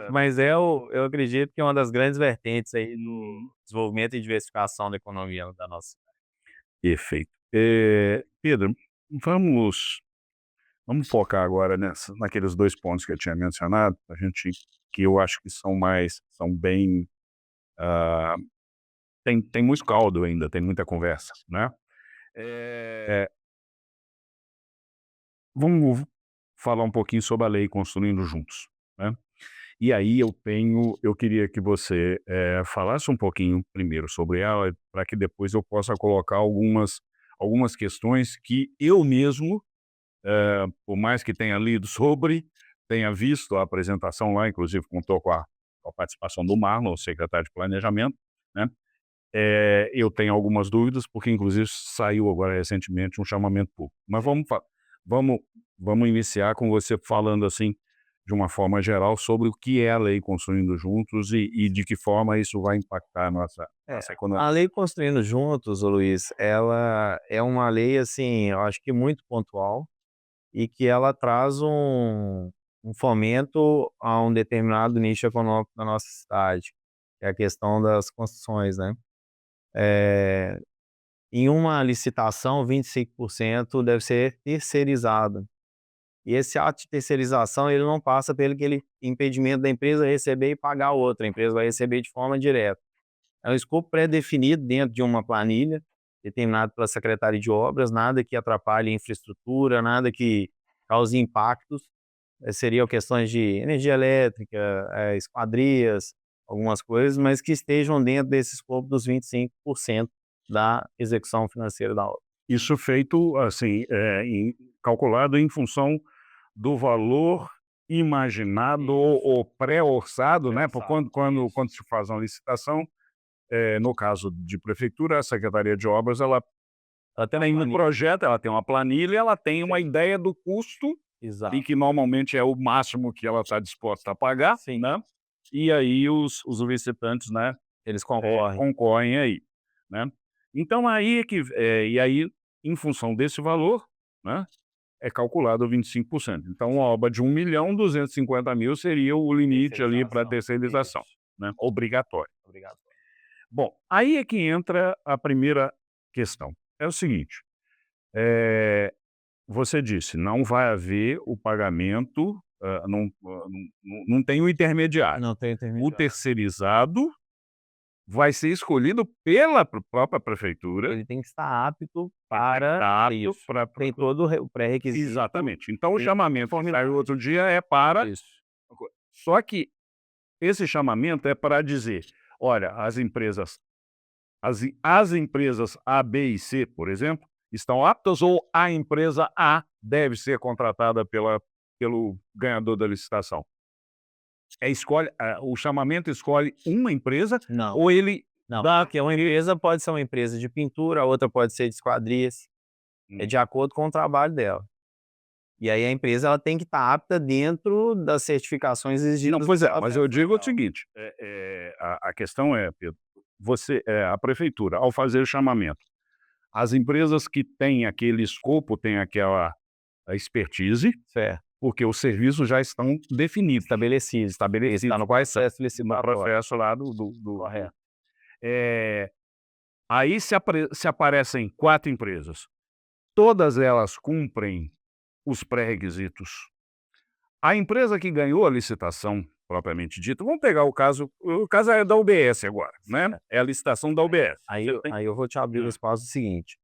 mas eu acredito que é uma das grandes vertentes aí do Uhum. desenvolvimento e diversificação da economia da nossa. Perfeito. Pedro, vamos focar agora naqueles 2 pontos que eu tinha mencionado, a gente que eu acho que são bem, ah, tem muito caldo ainda, tem muita conversa, né. Eh, Vamos falar um pouquinho sobre a lei Construindo Juntos, né. E aí eu queria que você, falasse um pouquinho primeiro sobre ela, para que depois eu possa colocar algumas questões que eu mesmo, por mais que tenha lido sobre, tenha visto a apresentação lá, inclusive contou com a participação do Marlon, o secretário de planejamento, né, eu tenho algumas dúvidas, porque inclusive saiu agora recentemente um chamamento público. Mas vamos vamos iniciar com você falando, assim, de uma forma geral, sobre o que é a lei Construindo Juntos e de que forma isso vai impactar a nossa economia. A lei Construindo Juntos, ô Luiz, ela é uma lei, assim, eu acho que muito pontual e que ela traz um fomento a um determinado nicho econômico da nossa cidade, que é a questão das construções, né. Eh, Em uma licitação, 25% deve ser terceirizado. E esse ato de terceirização, ele não passa pelo aquele impedimento da empresa receber e pagar a outra, a empresa vai receber de forma direta. É um escopo pré-definido dentro de uma planilha, determinado pela Secretaria de Obras, nada que atrapalhe a infraestrutura, nada que cause impactos. Seriam questões de energia elétrica, esquadrias, algumas coisas, mas que estejam dentro desse escopo dos 25% da execução financeira da obra. Isso feito, assim, calculado em função do valor imaginado ou pré-orçado, né? Por quando se faz uma licitação, no caso de prefeitura, a Secretaria de Obras, ela tem um projeto, ela tem uma planilha, ela tem uma ideia do custo, Exato. e que normalmente é o máximo que ela está disposta a pagar, Sim. né? E aí os licitantes, né, Eles concorrem. concorrem aí, né? Então aí e aí, em função desse valor, né, é calculado 25%. Então uma obra de 1.250.000 seria o limite ali para terceirização, né, obrigatório. Obrigado. Bom, aí é que entra a primeira questão. É o seguinte, você disse, não vai haver o pagamento, não tem o intermediário. Não tem O intermediário. terceirizado vai ser escolhido pela própria prefeitura. Ele tem que estar apto para Apto isso. pra- Tem todo o pré-requisito. Exatamente. Então o Tem chamamento que saiu outro dia é para... Isso. Só que esse chamamento é para dizer, olha, as empresas A, B e C, por exemplo, estão aptas, ou a empresa A deve ser contratada pelo ganhador da licitação. O chamamento escolhe uma empresa, Não. ou ele Não, dá... porque uma empresa pode ser uma empresa de pintura, a outra pode ser de esquadrias. É de acordo com o trabalho dela. E aí a empresa ela tem que estar apta dentro das certificações exigidas. Não, pois é, pela mas eu digo o federal. seguinte, a questão é, Pedro, a prefeitura, ao fazer o chamamento, as empresas que têm aquele escopo, têm aquela expertise, Certo. porque os serviços já estão definidos. Estabelecido. Está no processo No licitatório. processo lá do... Correto. Aí se aparecem 4 empresas, todas elas cumprem os pré-requisitos. A empresa que ganhou a licitação, propriamente dita, vamos pegar o caso é da UBS agora, né? É a licitação da UBS. Aí eu vou te abrir o espaço seguinte,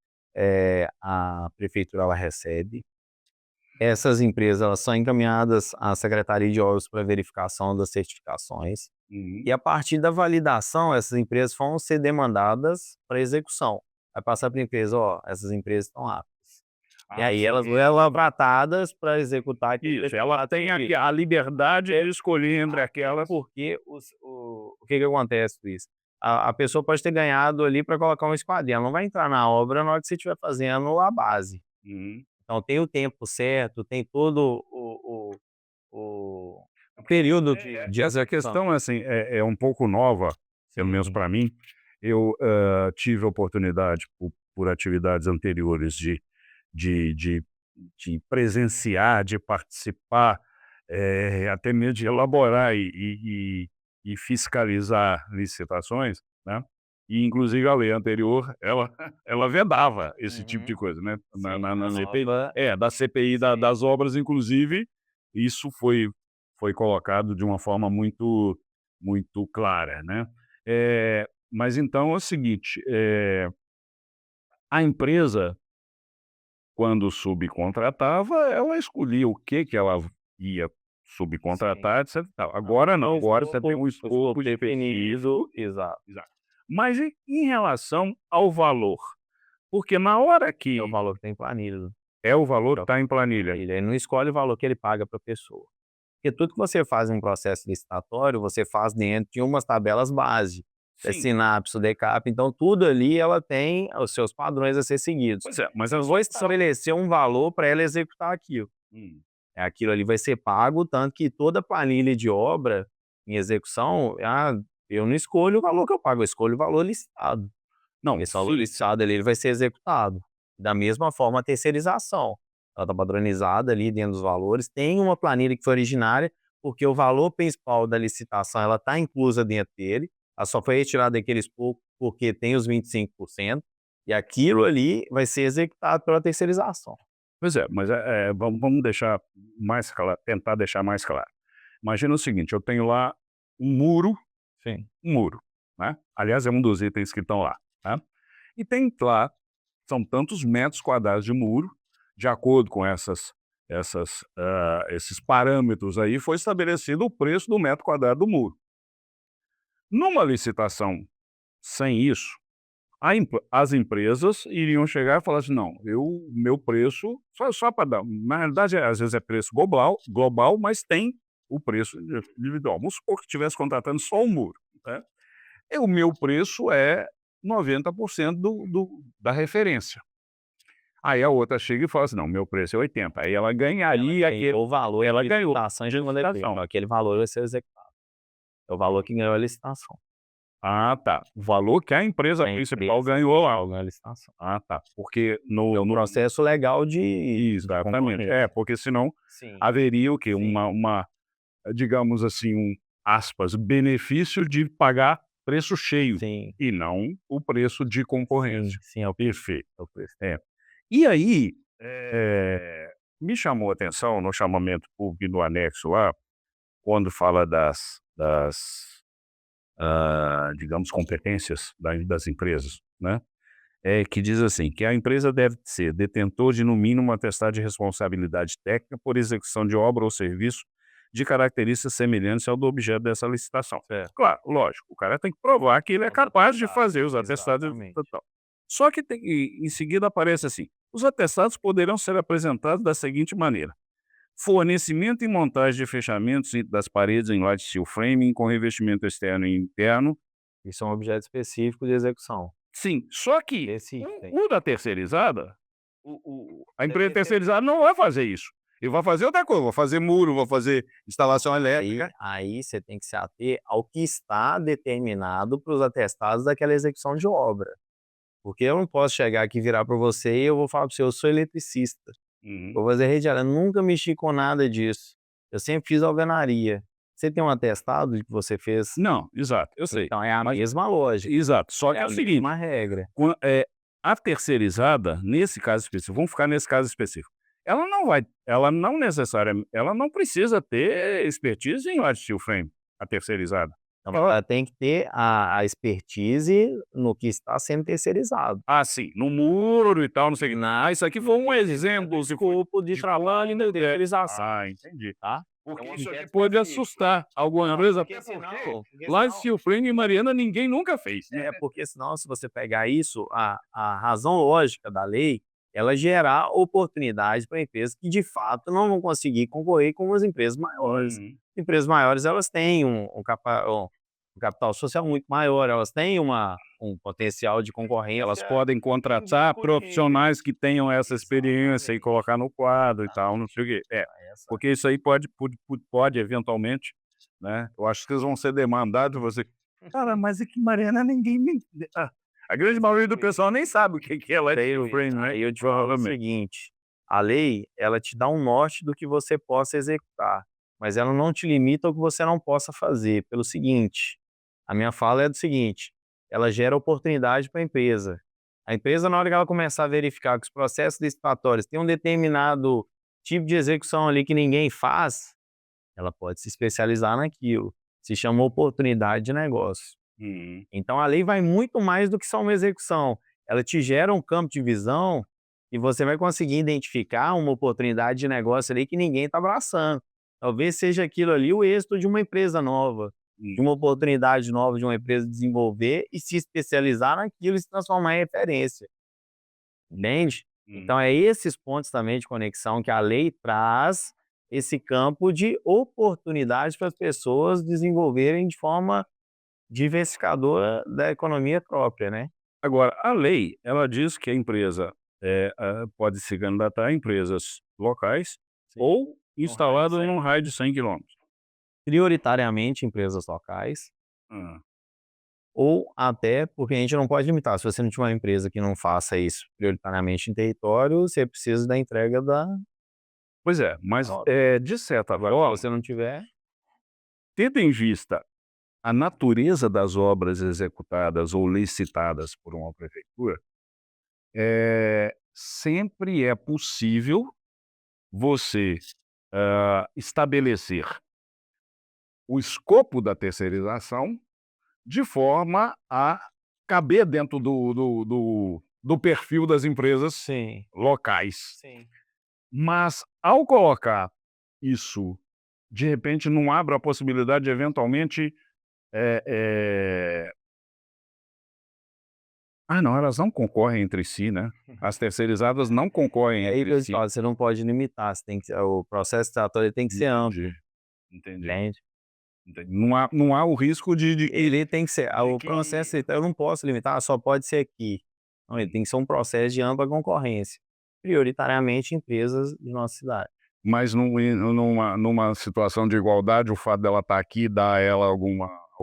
a prefeitura ela recebe, essas empresas elas são encaminhadas à Secretaria de Obras para verificação das certificações, e a partir da validação essas empresas vão ser demandadas para execução. Vai passar para a empresa, essas empresas estão aptas. E aí elas vão tratadas para executar. Isso, ela tem a liberdade de escolher entre aquelas. Porque o que acontece com isso? A pessoa pode ter ganhado ali para colocar uma esquadrinha, ela não vai entrar na obra na hora que você estiver fazendo a base. Então tem o tempo certo, tem todo o período de Essa questão assim, é um pouco nova, pelo menos para mim. Eu tive a oportunidade, por atividades anteriores, de presenciar, de participar, até mesmo de elaborar e fiscalizar licitações, né? E inclusive a lei anterior, ela vedava esse tipo de coisa, né? Na CPI, da CPI das obras, inclusive, isso foi colocado de uma forma muito, muito clara, né? Mas então é o seguinte, a empresa, quando subcontratava, ela escolhia o que ela ia subcontratar, etc. e tal. Agora não, agora você tem um escopo definido. Exato. Mas em relação ao valor, porque na hora que... É o valor que tem em planilha. É o valor que está em planilha. Ele não escolhe o valor que ele paga para a pessoa. Porque tudo que você faz em um processo licitatório, você faz dentro de umas tabelas base. Sinapse, decap, então tudo ali ela tem os seus padrões a ser seguidos. Pois é, mas eu vou estabelecer um valor para ela executar aquilo. Aquilo ali vai ser pago, tanto que toda planilha de obra em execução, eu não escolho o valor que eu pago, eu escolho o valor licitado. Não, esse valor licitado ali ele vai ser executado. Da mesma forma, a terceirização. Ela está padronizada ali dentro dos valores, tem uma planilha que foi originária, porque o valor principal da licitação ela está inclusa dentro dele, ela só foi retirada daqueles poucos porque tem os 25%, e aquilo ali vai ser executado pela terceirização. Pois é, mas vamos deixar mais claro, tentar deixar mais claro. Imagina o seguinte, eu tenho lá um muro, né? Aliás, é um dos itens que estão lá, tá? E tem lá, são tantos metros quadrados de muro, de acordo com esses parâmetros aí, foi estabelecido o preço do metro quadrado do muro. Numa licitação sem isso, As empresas iriam chegar e falar assim: não, meu preço, só para dar, na realidade, às vezes é preço global, mas tem o preço individual. Vamos supor que estivesse contratando só o muro, né? E o meu preço é 90% da referência. Aí a outra chega e fala assim: não, meu preço é 80. Aí ela ganharia aquele. O valor Ela de ganhou licitação de de quando licitação. aquele valor vai ser executado. É o valor que ganhou a licitação. Ah, tá. O valor que a empresa A principal empresa ganhou lá. ganhou a licitação. Ah, tá. Porque É um processo legal de Exatamente. concorrência. Porque senão Sim, haveria o quê? sim, Digamos assim, aspas, benefício de pagar preço cheio sim, e não o preço de concorrência. sim, é o Perfeito. é o preço. É. E aí, me chamou a atenção no chamamento público e no anexo lá, quando fala digamos, competências das empresas, né? Que diz assim, que a empresa deve ser detentor de, no mínimo, um atestado de responsabilidade técnica por execução de obra ou serviço de características semelhantes ao do objeto dessa licitação. Certo. Claro, lógico, o cara tem que provar que ele é Os capaz de atestados, fazer os atestados e exatamente. tal. Só que em seguida aparece assim, os atestados poderão ser apresentados da seguinte maneira: fornecimento e montagem de fechamentos das paredes em light steel framing com revestimento externo e interno. Isso é um objeto específico de execução. Sim, só que Esse item. o da terceirizada, a empresa Deve ter- terceirizada não vai fazer isso. Ele vai fazer outra coisa, vai fazer muro, vai fazer instalação Aí elétrica. aí você tem que se ater ao que está determinado para os atestados daquela execução de obra. Porque eu não posso chegar aqui, virar para você e eu vou falar para você: "Eu sou eletricista, Uhum. vou fazer rede elétrica", nunca mexi com nada disso. Eu sempre fiz alvenaria. Você tem um atestado de que você fez? Não, exato, eu sei. Então é a Mas mesma lógica, exato, só que é é a o seguinte, mesma regra. a terceirizada, nesse caso específico, vamos ficar nesse caso específico, ela não precisa ter expertise em light steel frame, a terceirizada. Então ela tem que ter a expertise no que está sendo terceirizado. Sim, no muro e tal, não sei o quê. Isso aqui foi um exemplo de Escopo de trabalho e terceirização, entendi. tá? Porque É um isso aqui objeto pode específico. assustar alguma coisa, até Porque lá em senão Steel Frame e Mariana ninguém nunca fez, né. porque senão se você pegar isso, a razão lógica da lei, ela gerar oportunidades para empresas que de fato não vão conseguir concorrer com as empresas maiores. Uhum. Empresas maiores, elas têm um capital social muito maior, elas têm um potencial de concorrência. Elas podem contratar profissionais que tenham essa experiência e colocar no quadro e tal, não sei o quê. Essa Porque isso aí pode eventualmente, né, eu acho que eles vão ser demandados, você: "Cara, mas é que Mariana ninguém me". A grande maioria do pessoal nem sabe o que é light steel frame, né, Aí eu te falo o provavelmente. seguinte: a lei, ela te dá um norte do que você possa executar, mas ela não te limita ao que você não possa fazer, pelo seguinte, a minha fala é do seguinte: ela gera oportunidade para a empresa. A empresa, na hora que ela começar a verificar que os processos licitatórios têm um determinado tipo de execução ali que ninguém faz, ela pode se especializar naquilo. Se chama oportunidade de negócio. Uhum. Então a lei vai muito mais do que só uma execução. Ela te gera um campo de visão e você vai conseguir identificar uma oportunidade de negócio ali que ninguém está abraçando. Talvez seja aquilo ali o êxito de uma empresa nova, de uma oportunidade nova de uma empresa desenvolver e se especializar naquilo e se transformar em referência. Entende? Uhum. Então é esses pontos também de conexão que a lei traz esse campo de oportunidade para as pessoas desenvolverem de forma diversificadora da economia própria, né. Agora, a lei, ela diz que a empresa, pode se candidatar a empresas locais Sim. ou Um raio de instaladas 100. num raio de 100 quilômetros. Prioritariamente empresas locais, Hã. ou até porque a gente não pode limitar, se você não tiver uma empresa que não faça isso prioritariamente em território, você precisa da entrega da Pois é, mas, nota. de certa Agora se forma, você não tiver, tendo em vista a natureza das obras executadas ou licitadas por uma prefeitura, sempre é possível você, estabelecer o escopo da terceirização de forma a caber dentro do perfil das empresas sim, locais. sim. Mas ao colocar isso, de repente não abre a possibilidade de eventualmente, eh eh Ah, não, elas não concorrem entre si, né? As terceirizadas não concorrem É aí que entre eu te si. falo, você não pode limitar, você tem que o processo licitatório tem que ser amplo, Entendi. entende? Não há o risco de que Ele tem que ser o que processo eu não posso limitar, só pode ser aqui. Não, ele tem que ser um processo de ampla concorrência, prioritariamente empresas de nossa cidade. mas numa situação de igualdade, o fato dela estar aqui dá a ela algum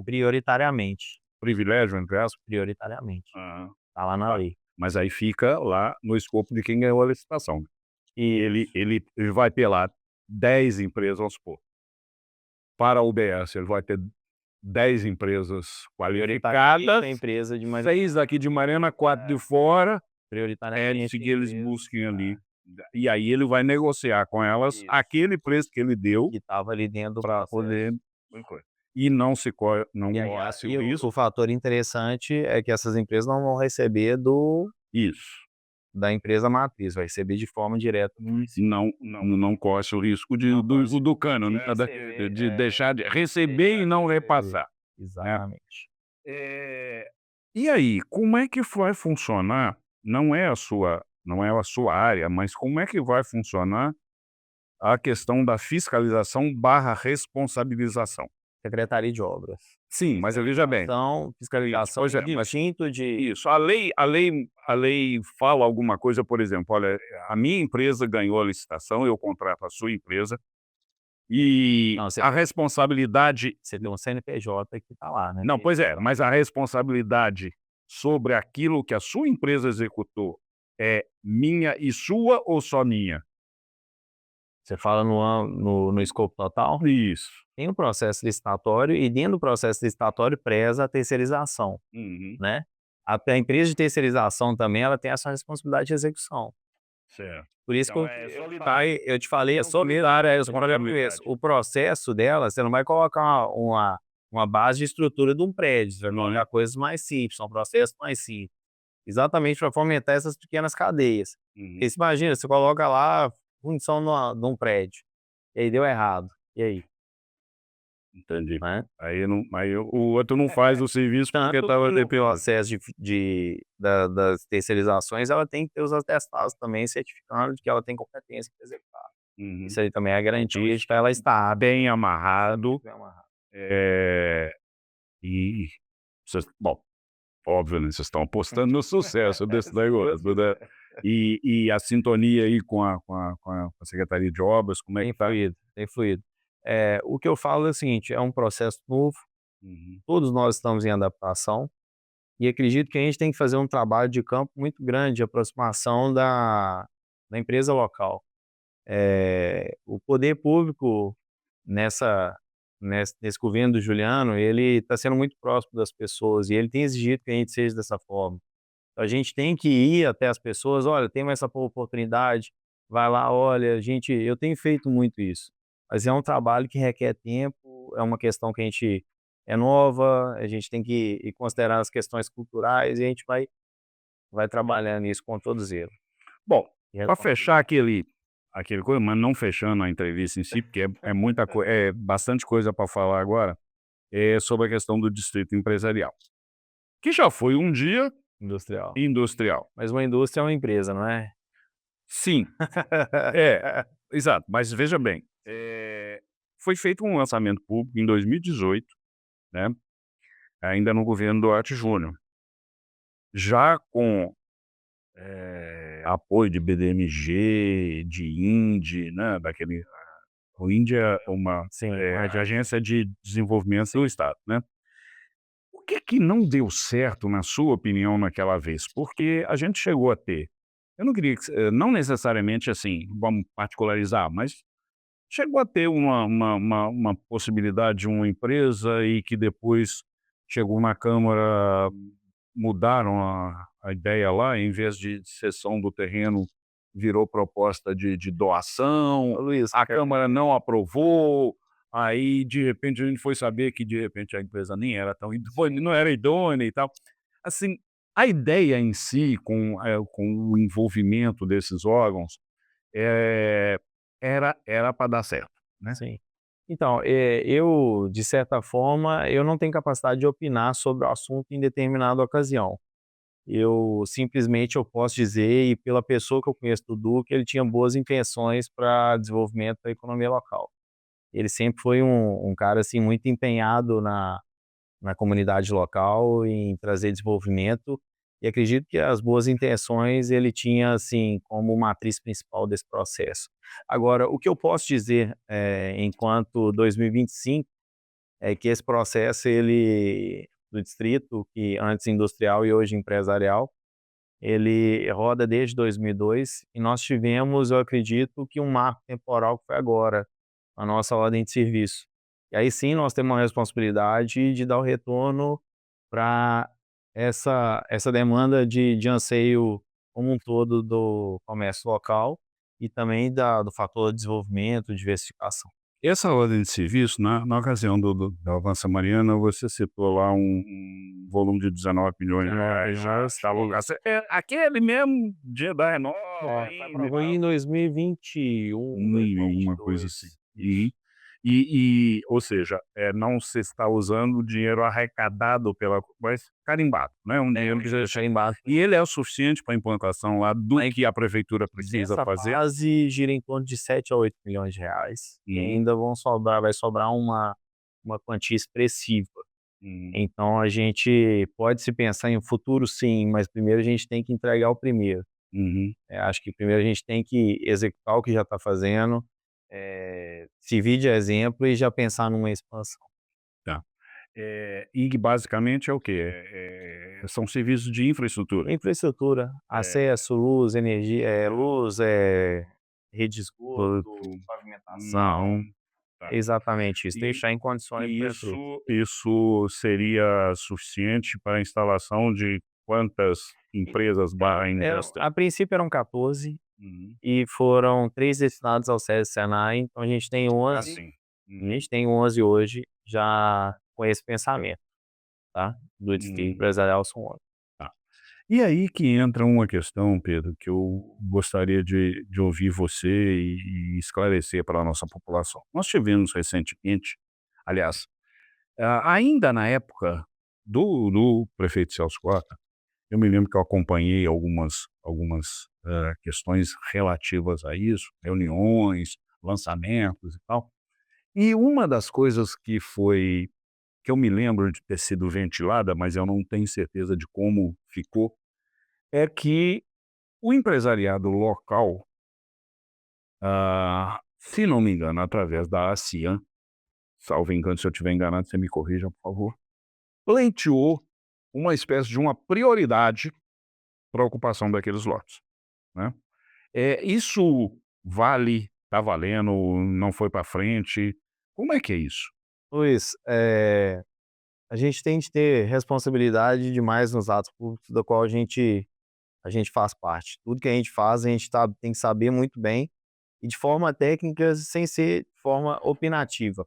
Prioritariamente, privilégio, entre aspas? prioritariamente, Aham. tá lá na Tá. lei. Mas aí fica lá no escopo de quem ganhou a licitação. E Ele vai ter lá 10 empresas, vamos supor. Para a UBS, ele vai ter 10 empresas prioritariamente qualificadas, a empresa de Mariana, 6 daqui de Mariana, 4 de fora, de prioritariamente a seguir eles empresa busquem ali. E aí ele vai negociar com elas Isso. aquele preço que ele deu que estava ali dentro do para processo. poder e não se corre E aí, corre e o o risco. fator interessante é que essas empresas não vão receber Isso. da empresa matriz, vai receber de forma direta do município. Não corre o risco Não corre o do cano, de né, receber, de deixar de receber e não repassar, né. Exatamente. E aí, como é que vai funcionar, não é a sua área, mas como é que vai funcionar a questão da fiscalização/responsabilização? Secretaria de Obras. Sim, mas veja bem, Fiscalização pois é, mas distinto de isso, a lei fala alguma coisa, por exemplo, olha, a minha empresa ganhou a licitação, eu contrato a sua empresa, e Não, a responsabilidade você tem um CNPJ que está lá, né? não, pois é, mas a responsabilidade sobre aquilo que a sua empresa executou é minha e sua ou só minha? Você fala no escopo total, Isso. tem um processo licitatório e dentro do processo licitatório preza a terceirização, Uhum. né? A empresa de terceirização também, ela tem essa responsabilidade de execução. Certo. Por isso Então que é eu te falei, é solidária a responsabilidade. O processo dela, você não vai colocar uma base de estrutura de um prédio, você vai colocar coisas mais simples, são processos mais simples. Exatamente para fomentar essas pequenas cadeias. Uhum. Porque você imagina, você coloca lá função de um prédio, e aí deu errado. E aí? Entendi. Né? Aí o outro não faz o serviço porque Tanto estava que no processo das terceirizações, ela tem que ter os atestados também certificando de que ela tem competência para executar. Uhum. Isso aí também é a garantia de que ela está bem amarrado, bem amarrada. e bom, óbvio, né, vocês estão apostando no sucesso desse negócio, né. E a sintonia aí com a Secretaria de Obras, como é que Tem tá? fluído, tem fluído. O que eu falo é o seguinte, é um processo novo, Uhum. todos nós estamos em adaptação, e acredito que a gente tem que fazer um trabalho de campo muito grande de aproximação da empresa local. O poder público nesse governo do Juliano, ele está sendo muito próximo das pessoas e ele tem exigido que a gente seja dessa forma. Então, a gente tem que ir até as pessoas, olha, tem essa oportunidade, vai lá, olha, eu tenho feito muito isso, mas é um trabalho que requer tempo, é uma questão que a gente é nova, a gente tem que ir considerar as questões culturais e a gente vai trabalhando nisso com todo zelo. Bom, E para fechar aquele coisa, mas não fechando a entrevista em si, porque é bastante coisa para falar agora, é sobre a questão do distrito empresarial, que já foi um dia Industrial. industrial. Mas uma indústria é uma empresa, não é? Sim, é, exato, mas veja bem, foi feito um lançamento público em 2018, né, ainda no governo Duarte Júnior, já com apoio de BDMG, de INDE, né, o INDE é uma Sim, de Agência de Desenvolvimento do Estado, né. O que que não deu certo, na sua opinião, naquela vez? Porque a gente chegou a ter, eu não queria não necessariamente assim, vamos particularizar, mas chegou a ter uma possibilidade de uma empresa e que depois chegou na Câmara, mudaram a ideia lá, em vez de cessão do terreno, virou proposta de doação, Ô, Luiz, a Câmara não aprovou, aí de repente a gente foi saber que de repente a empresa nem era tão idônea, não era idônea e tal. Assim, a ideia em si com o envolvimento desses órgãos, eh, era para dar certo, né. sim. Então, eu, de certa forma, eu não tenho capacidade de opinar sobre o assunto em determinada ocasião. eu posso dizer, e pela pessoa que eu conheço do Duque, ele tinha boas intenções para desenvolvimento da economia local. Ele sempre foi um cara, assim, muito empenhado na comunidade local, em trazer desenvolvimento, e acredito que as boas intenções ele tinha, assim, como matriz principal desse processo. Agora, o que eu posso dizer, enquanto 2025, é que esse processo ele do distrito, que antes industrial e hoje empresarial, ele roda desde 2002 e nós tivemos, eu acredito, que um marco temporal que foi agora, a nossa ordem de serviço. E aí sim nós temos uma responsabilidade de dar o retorno para essa demanda de anseio como um todo do comércio local e também do fator de desenvolvimento, diversificação. Essa ordem de serviço, na ocasião da Avança Mariana, você citou lá um volume de 19 milhões de reais, já estava aquele mesmo dia da Renova, Foi em 2021, uma coisa assim. 2022. Ou seja, não se está usando o dinheiro arrecadado mas carimbado, né? Um dinheiro que já Deixar embaixo. e ele é o suficiente para a implantação lá do Aí, que a prefeitura precisa Essa fazer. fase gira em torno de 7 a 8 milhões de reais e ainda vai sobrar uma quantia expressiva. Então a gente pode se pensar em um futuro sim, mas primeiro a gente tem que entregar o primeiro. Acho que primeiro a gente tem que executar o que já está fazendo, servir de exemplo e já pensar numa expansão. Tá. E que basicamente é o quê? São serviços de infraestrutura. Infraestrutura, acesso, luz, energia, rede de esgoto, pavimentação. Tá. Exatamente isso, deixar em condições E para tudo. isso seria suficiente para a instalação de quantas empresas barra indústria? A princípio eram 14 e foram 3 destinados ao SESI Senai, então a gente tem 11. Assim. A gente tem 11 hoje já com esse pensamento, tá? Do distrito empresarial são 11. Tá. E aí que entra uma questão, Pedro, que eu gostaria de ouvir você e esclarecer para a nossa população. Nós tivemos recentemente, aliás, ainda na época do prefeito Celso Cota, eu me lembro que eu acompanhei algumas questões relativas a isso, reuniões, lançamentos e tal. E uma das coisas que eu me lembro de ter sido ventilada, mas eu não tenho certeza de como ficou, é que o empresariado local, se não me engano, através da ASEAN, salvo engano, se eu estiver enganado, você me corrija, por favor, pleiteou uma espécie de uma prioridade para a ocupação daqueles lotes, né? Isso tá valendo, não foi para frente? Como é que é isso? Luiz, a gente tem de ter responsabilidade demais nos atos públicos da qual a gente faz parte. Tudo que a gente faz, a gente tem que saber muito bem e de forma técnica, sem ser de forma opinativa.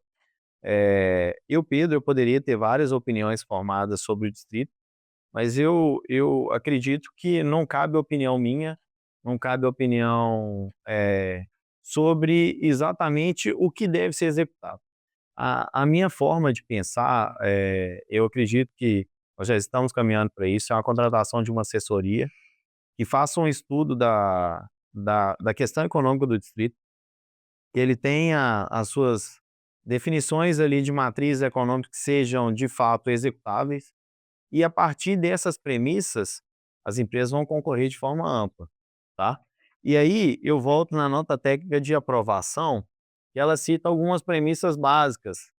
Pedro, eu poderia ter várias opiniões formadas sobre o distrito, mas eu acredito que não cabe opinião minha, não cabe opinião sobre exatamente o que deve ser executado. A minha forma de pensar, eu acredito que nós já estamos caminhando para isso, é uma contratação de uma assessoria que faça um estudo da questão econômica do distrito, que ele tenha as suas definições ali de matriz econômica que sejam de fato executáveis, e a partir dessas premissas, as empresas vão concorrer de forma ampla, tá? E aí eu volto na nota técnica de aprovação, que ela cita algumas premissas básicas,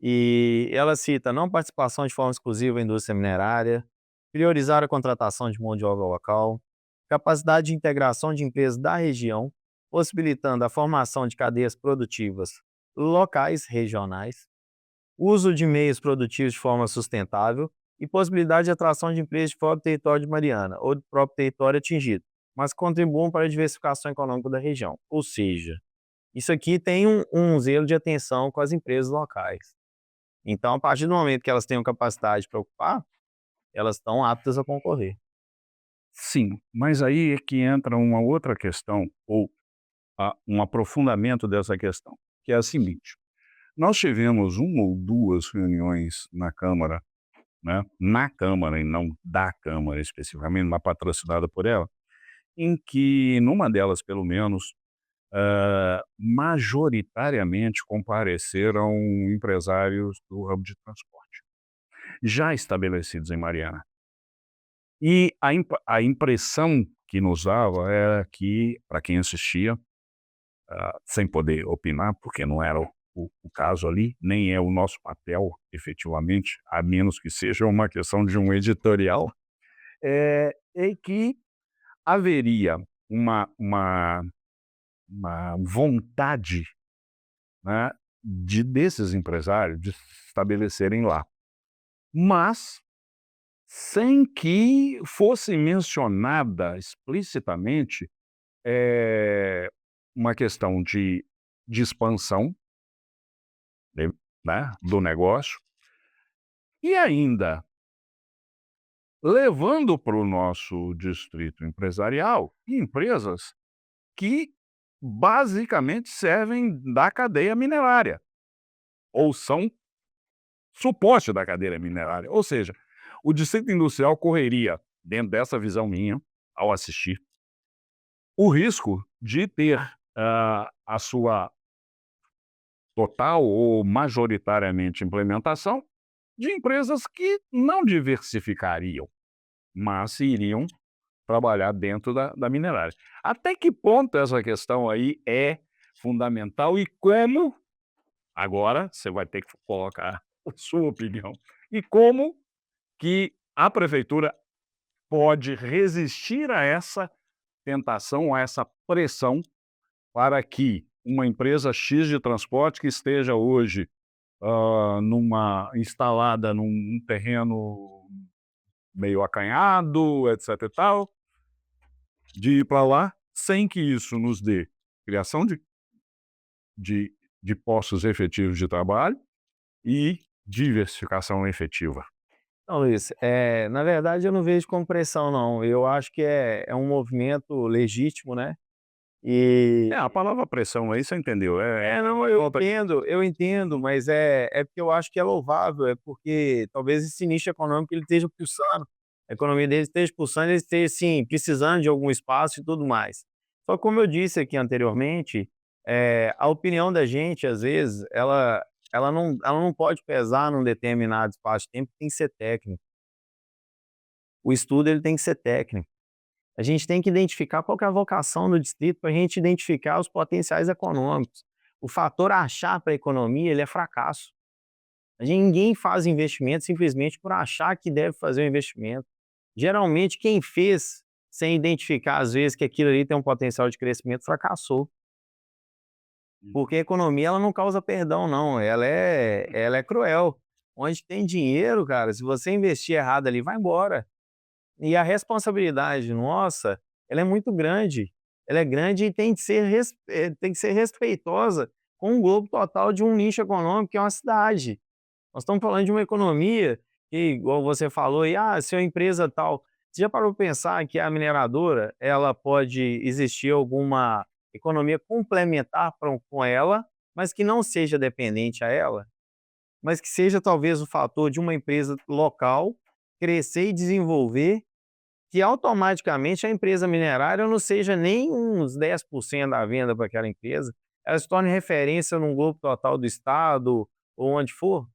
e ela cita não participação de forma exclusiva em indústria minerária, priorizar a contratação de mão de obra local, capacidade de integração de empresas da região, possibilitando a formação de cadeias produtivas locais, regionais, uso de meios produtivos de forma sustentável e possibilidade de atração de empresas de fora do território de Mariana ou do próprio território atingido, mas contribuam para a diversificação econômica da região. Ou seja, isso aqui tem um zelo de atenção com as empresas locais. Então, a partir do momento que elas tenham capacidade para ocupar, elas estão aptas a concorrer. Sim, mas aí é que entra uma outra questão, ou um aprofundamento dessa questão, que é a seguinte: nós tivemos uma ou duas reuniões na Câmara né, na Câmara, e não da Câmara especificamente, mas patrocinada por ela, em que, numa delas pelo menos, majoritariamente compareceram empresários do ramo de transporte, já estabelecidos em Mariana. E a impressão que nos dava era que, para quem assistia, sem poder opinar, porque não era o caso ali, nem é o nosso papel, efetivamente, a menos que seja uma questão de um editorial, é que haveria uma vontade, né, desses empresários de se estabelecerem lá, mas sem que fosse mencionada explicitamente uma questão de expansão, né, do negócio, e ainda levando para o nosso distrito empresarial empresas que basicamente servem da cadeia minerária, ou são suporte da cadeia minerária. Ou seja, o distrito industrial correria, dentro dessa visão minha, ao assistir, o risco de ter a sua total ou majoritariamente implementação de empresas que não diversificariam, mas iriam trabalhar dentro da minerária. Até que ponto essa questão aí é fundamental e como, agora você vai ter que colocar a sua opinião, e como que a prefeitura pode resistir a essa tentação, a essa pressão para que uma empresa X de transporte que esteja hoje instalada num terreno meio acanhado, etc e tal, de ir para lá, sem que isso nos dê criação de, de postos efetivos de trabalho e diversificação efetiva. Não, Luiz, na verdade eu não vejo como pressão não, eu acho que é um movimento legítimo, né, e A palavra pressão aí você entendeu, não, eu entendo, mas é porque eu acho que é louvável, é porque talvez esse nicho econômico ele esteja pulsando, a economia dele esteja pulsando, ele esteja, assim, precisando de algum espaço e tudo mais. Só que como eu disse aqui anteriormente, a opinião da gente, às vezes, ela não pode pesar num determinado espaço de tempo, tem que ser técnico. O estudo ele tem que ser técnico. A gente tem que identificar qual que é a vocação do distrito para a gente identificar os potenciais econômicos. O fator achar para a economia, ele é fracasso. Ninguém faz investimento simplesmente por achar que deve fazer um investimento. Geralmente, quem fez sem identificar, às vezes, que aquilo ali tem um potencial de crescimento, fracassou. Porque a economia ela não causa perdão, não. Ela é cruel. Onde tem dinheiro, cara, se você investir errado ali, vai embora. E a responsabilidade nossa, ela é muito grande. Ela é grande e tem que ser respeitosa com o globo total de um nicho econômico que é uma cidade. Nós estamos falando de uma economia que, igual você falou aí, se é uma empresa tal, você já parou para pensar que a mineradora, ela pode existir alguma economia complementar com ela, mas que não seja dependente a ela? Mas que seja talvez o fator de uma empresa local crescer e desenvolver, que automaticamente a empresa minerária não seja nem uns 10% da venda para aquela empresa, ela se torne referência num globo total do estado ou onde for.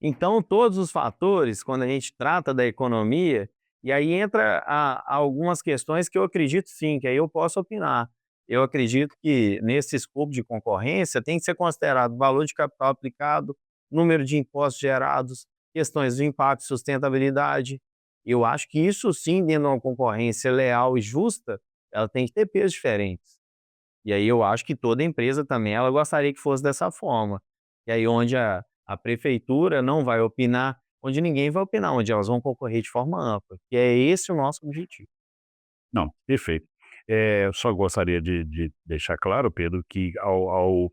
Então, todos os fatores, quando a gente trata da economia, e aí entra algumas questões que eu acredito sim, que aí eu posso opinar. Eu acredito que nesse escopo de concorrência tem que ser considerado valor de capital aplicado, número de impostos gerados, questões de impacto e sustentabilidade. Eu acho que isso sim, dentro de uma concorrência leal e justa, ela tem que ter pesos diferentes. E aí eu acho que toda empresa também ela gostaria que fosse dessa forma. E aí onde a prefeitura não vai opinar, onde ninguém vai opinar, onde elas vão concorrer de forma ampla, que é esse o nosso objetivo. Não, perfeito. Eu só gostaria de deixar claro, Pedro, que ao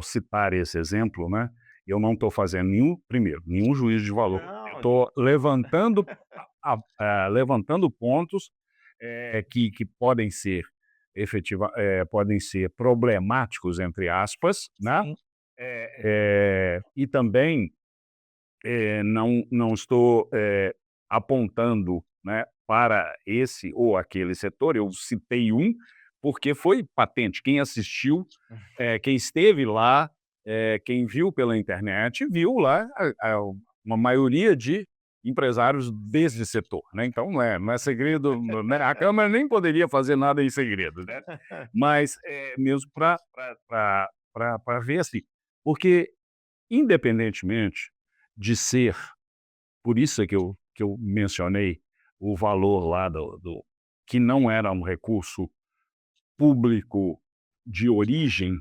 citar esse exemplo, né, eu não estou fazendo nenhum juízo de valor. Eu Não, estou levantando pontos que podem ser problemáticos, entre aspas, né? sim. E também não estou apontando, né, para esse ou aquele setor. Eu citei um, porque foi patente. Quem assistiu, quem esteve lá, quem viu pela internet, viu lá uma maioria de empresários desse setor, né? Então não é segredo, né? A Câmara nem poderia fazer nada em segredo, né? Mas mesmo para ver assim, porque independentemente de ser, por isso é que eu mencionei o valor lá que não era um recurso público de origem,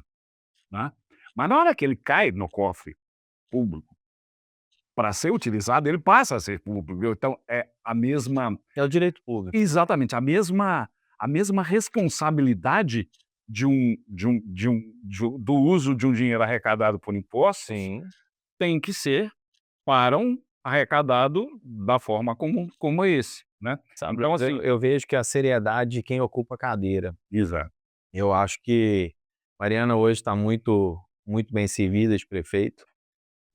né? Mas na hora que ele cai no cofre público para ser utilizado, ele passa a ser público. Então é a mesma, É o direito público. exatamente, a mesma responsabilidade do uso de um dinheiro arrecadado por impostos Sim. tem que ser para um arrecadado da forma como esse, né. Sabe, Então mas assim, eu vejo que a seriedade de quem ocupa a cadeira. exato. Eu acho que Mariana hoje está muito bem servida de prefeito.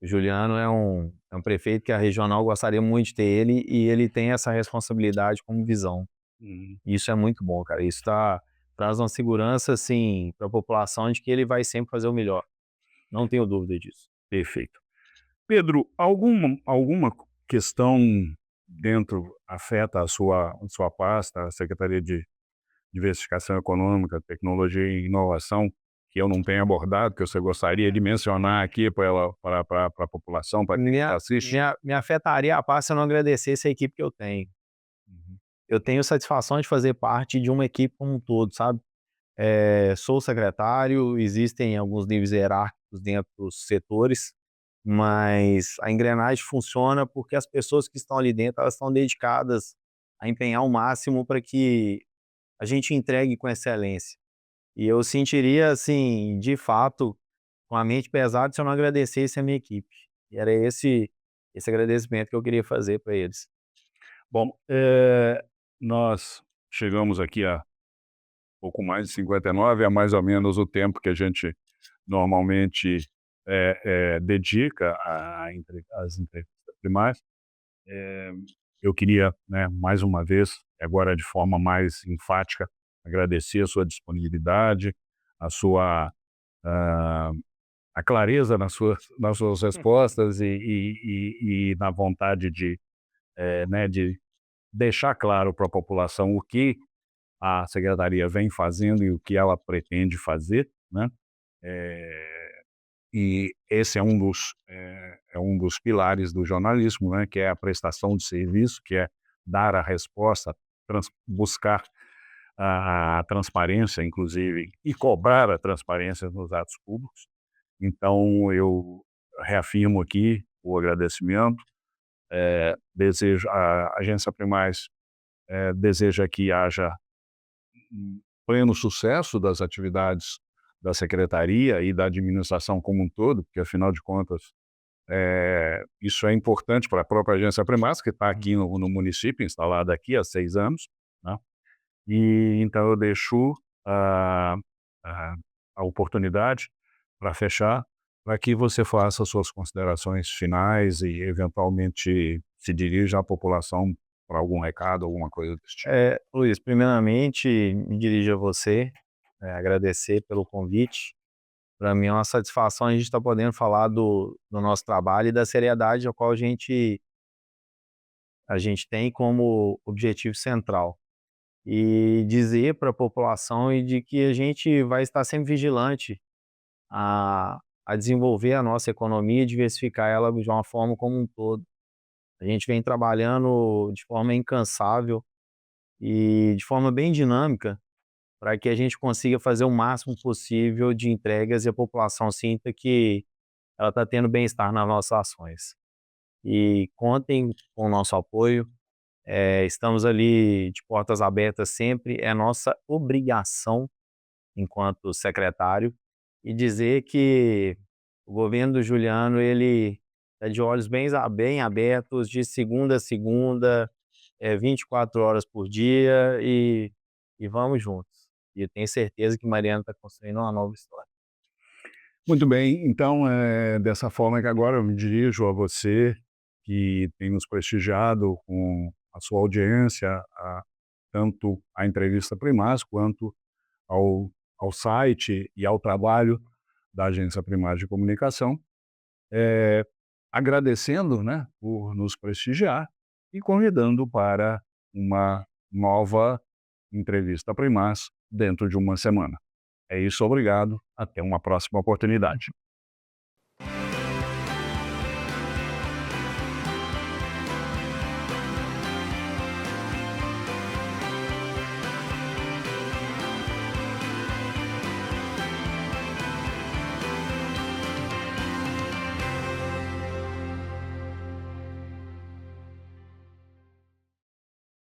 O Juliano é um prefeito que a regional gostaria muito de ter ele, e ele tem essa responsabilidade como visão. Uhum. Isso é muito bom, cara. Isso traz uma segurança, assim, para a população de que ele vai sempre fazer o melhor. Não tenho dúvida disso. Perfeito. Pedro, alguma questão dentro afeta a sua pasta, a Secretaria de Diversificação Econômica, Tecnologia e Inovação, que eu não tenho abordado, que você gostaria de mencionar aqui para a população, para quem Minha assiste? minha me afetaria a paz se eu não agradecesse a equipe que eu tenho. Uhum. Eu tenho satisfação de fazer parte de uma equipe como um todo, sabe. Sou secretário, existem alguns níveis hierárquicos dentro dos setores, mas a engrenagem funciona porque as pessoas que estão ali dentro, elas estão dedicadas a empenhar o máximo para que a gente entregue com excelência. E eu sentiria, assim, de fato, com a mente pesada se eu não agradecesse a minha equipe. E era esse agradecimento que eu queria fazer para eles. Bom, nós chegamos aqui a pouco mais de 59, é mais ou menos o tempo que a gente normalmente dedica às entrevistas primárias. Eu queria, né, mais uma vez, agora de forma mais enfática, agradecer a sua disponibilidade, a sua ah, a clareza nas suas respostas e na vontade né, de deixar claro para a população o que a secretaria vem fazendo e o que ela pretende fazer, né? E esse é um dos pilares do jornalismo, né, que é a prestação de serviço, que é dar a resposta, buscar a transparência, inclusive, e cobrar a transparência nos atos públicos. Então, eu reafirmo aqui o agradecimento. Desejo, a Agência Primaz deseja que haja pleno sucesso das atividades da secretaria e da administração como um todo, porque, afinal de contas, isso é importante para a própria Agência Primaz, que está aqui no município, instalada aqui há 6 anos, né? E então eu deixo a a a oportunidade para fechar, para que você faça suas considerações finais e eventualmente se dirija à população para algum recado, alguma coisa desse tipo. Luiz, primeiramente, me dirijo a você, agradecer pelo convite. Para mim é uma satisfação a gente estar podendo falar do nosso trabalho e da seriedade a qual a gente tem como objetivo central. E dizer para a população e de que a gente vai estar sempre vigilante a desenvolver a nossa economia e diversificar ela de uma forma como um todo. A gente vem trabalhando de forma incansável e de forma bem dinâmica para que a gente consiga fazer o máximo possível de entregas e a população sinta que ela está tendo bem-estar nas nossas ações. E contem com o nosso apoio, estamos ali de portas abertas sempre, é nossa obrigação enquanto secretário, e dizer que o governo do Juliano, ele está de olhos bem abertos, de segunda a segunda, 24 horas por dia, e vamos juntos. E eu tenho certeza que Mariana está construindo uma nova história. Muito bem, então, dessa forma que agora eu me dirijo a você que tem nos prestigiado com a sua audiência, tanto a entrevista Primaz quanto ao site e ao trabalho da Agência Primaz de Comunicação, agradecendo, né, por nos prestigiar e convidando para uma nova entrevista Primaz dentro de uma semana. É isso, obrigado, até uma próxima oportunidade.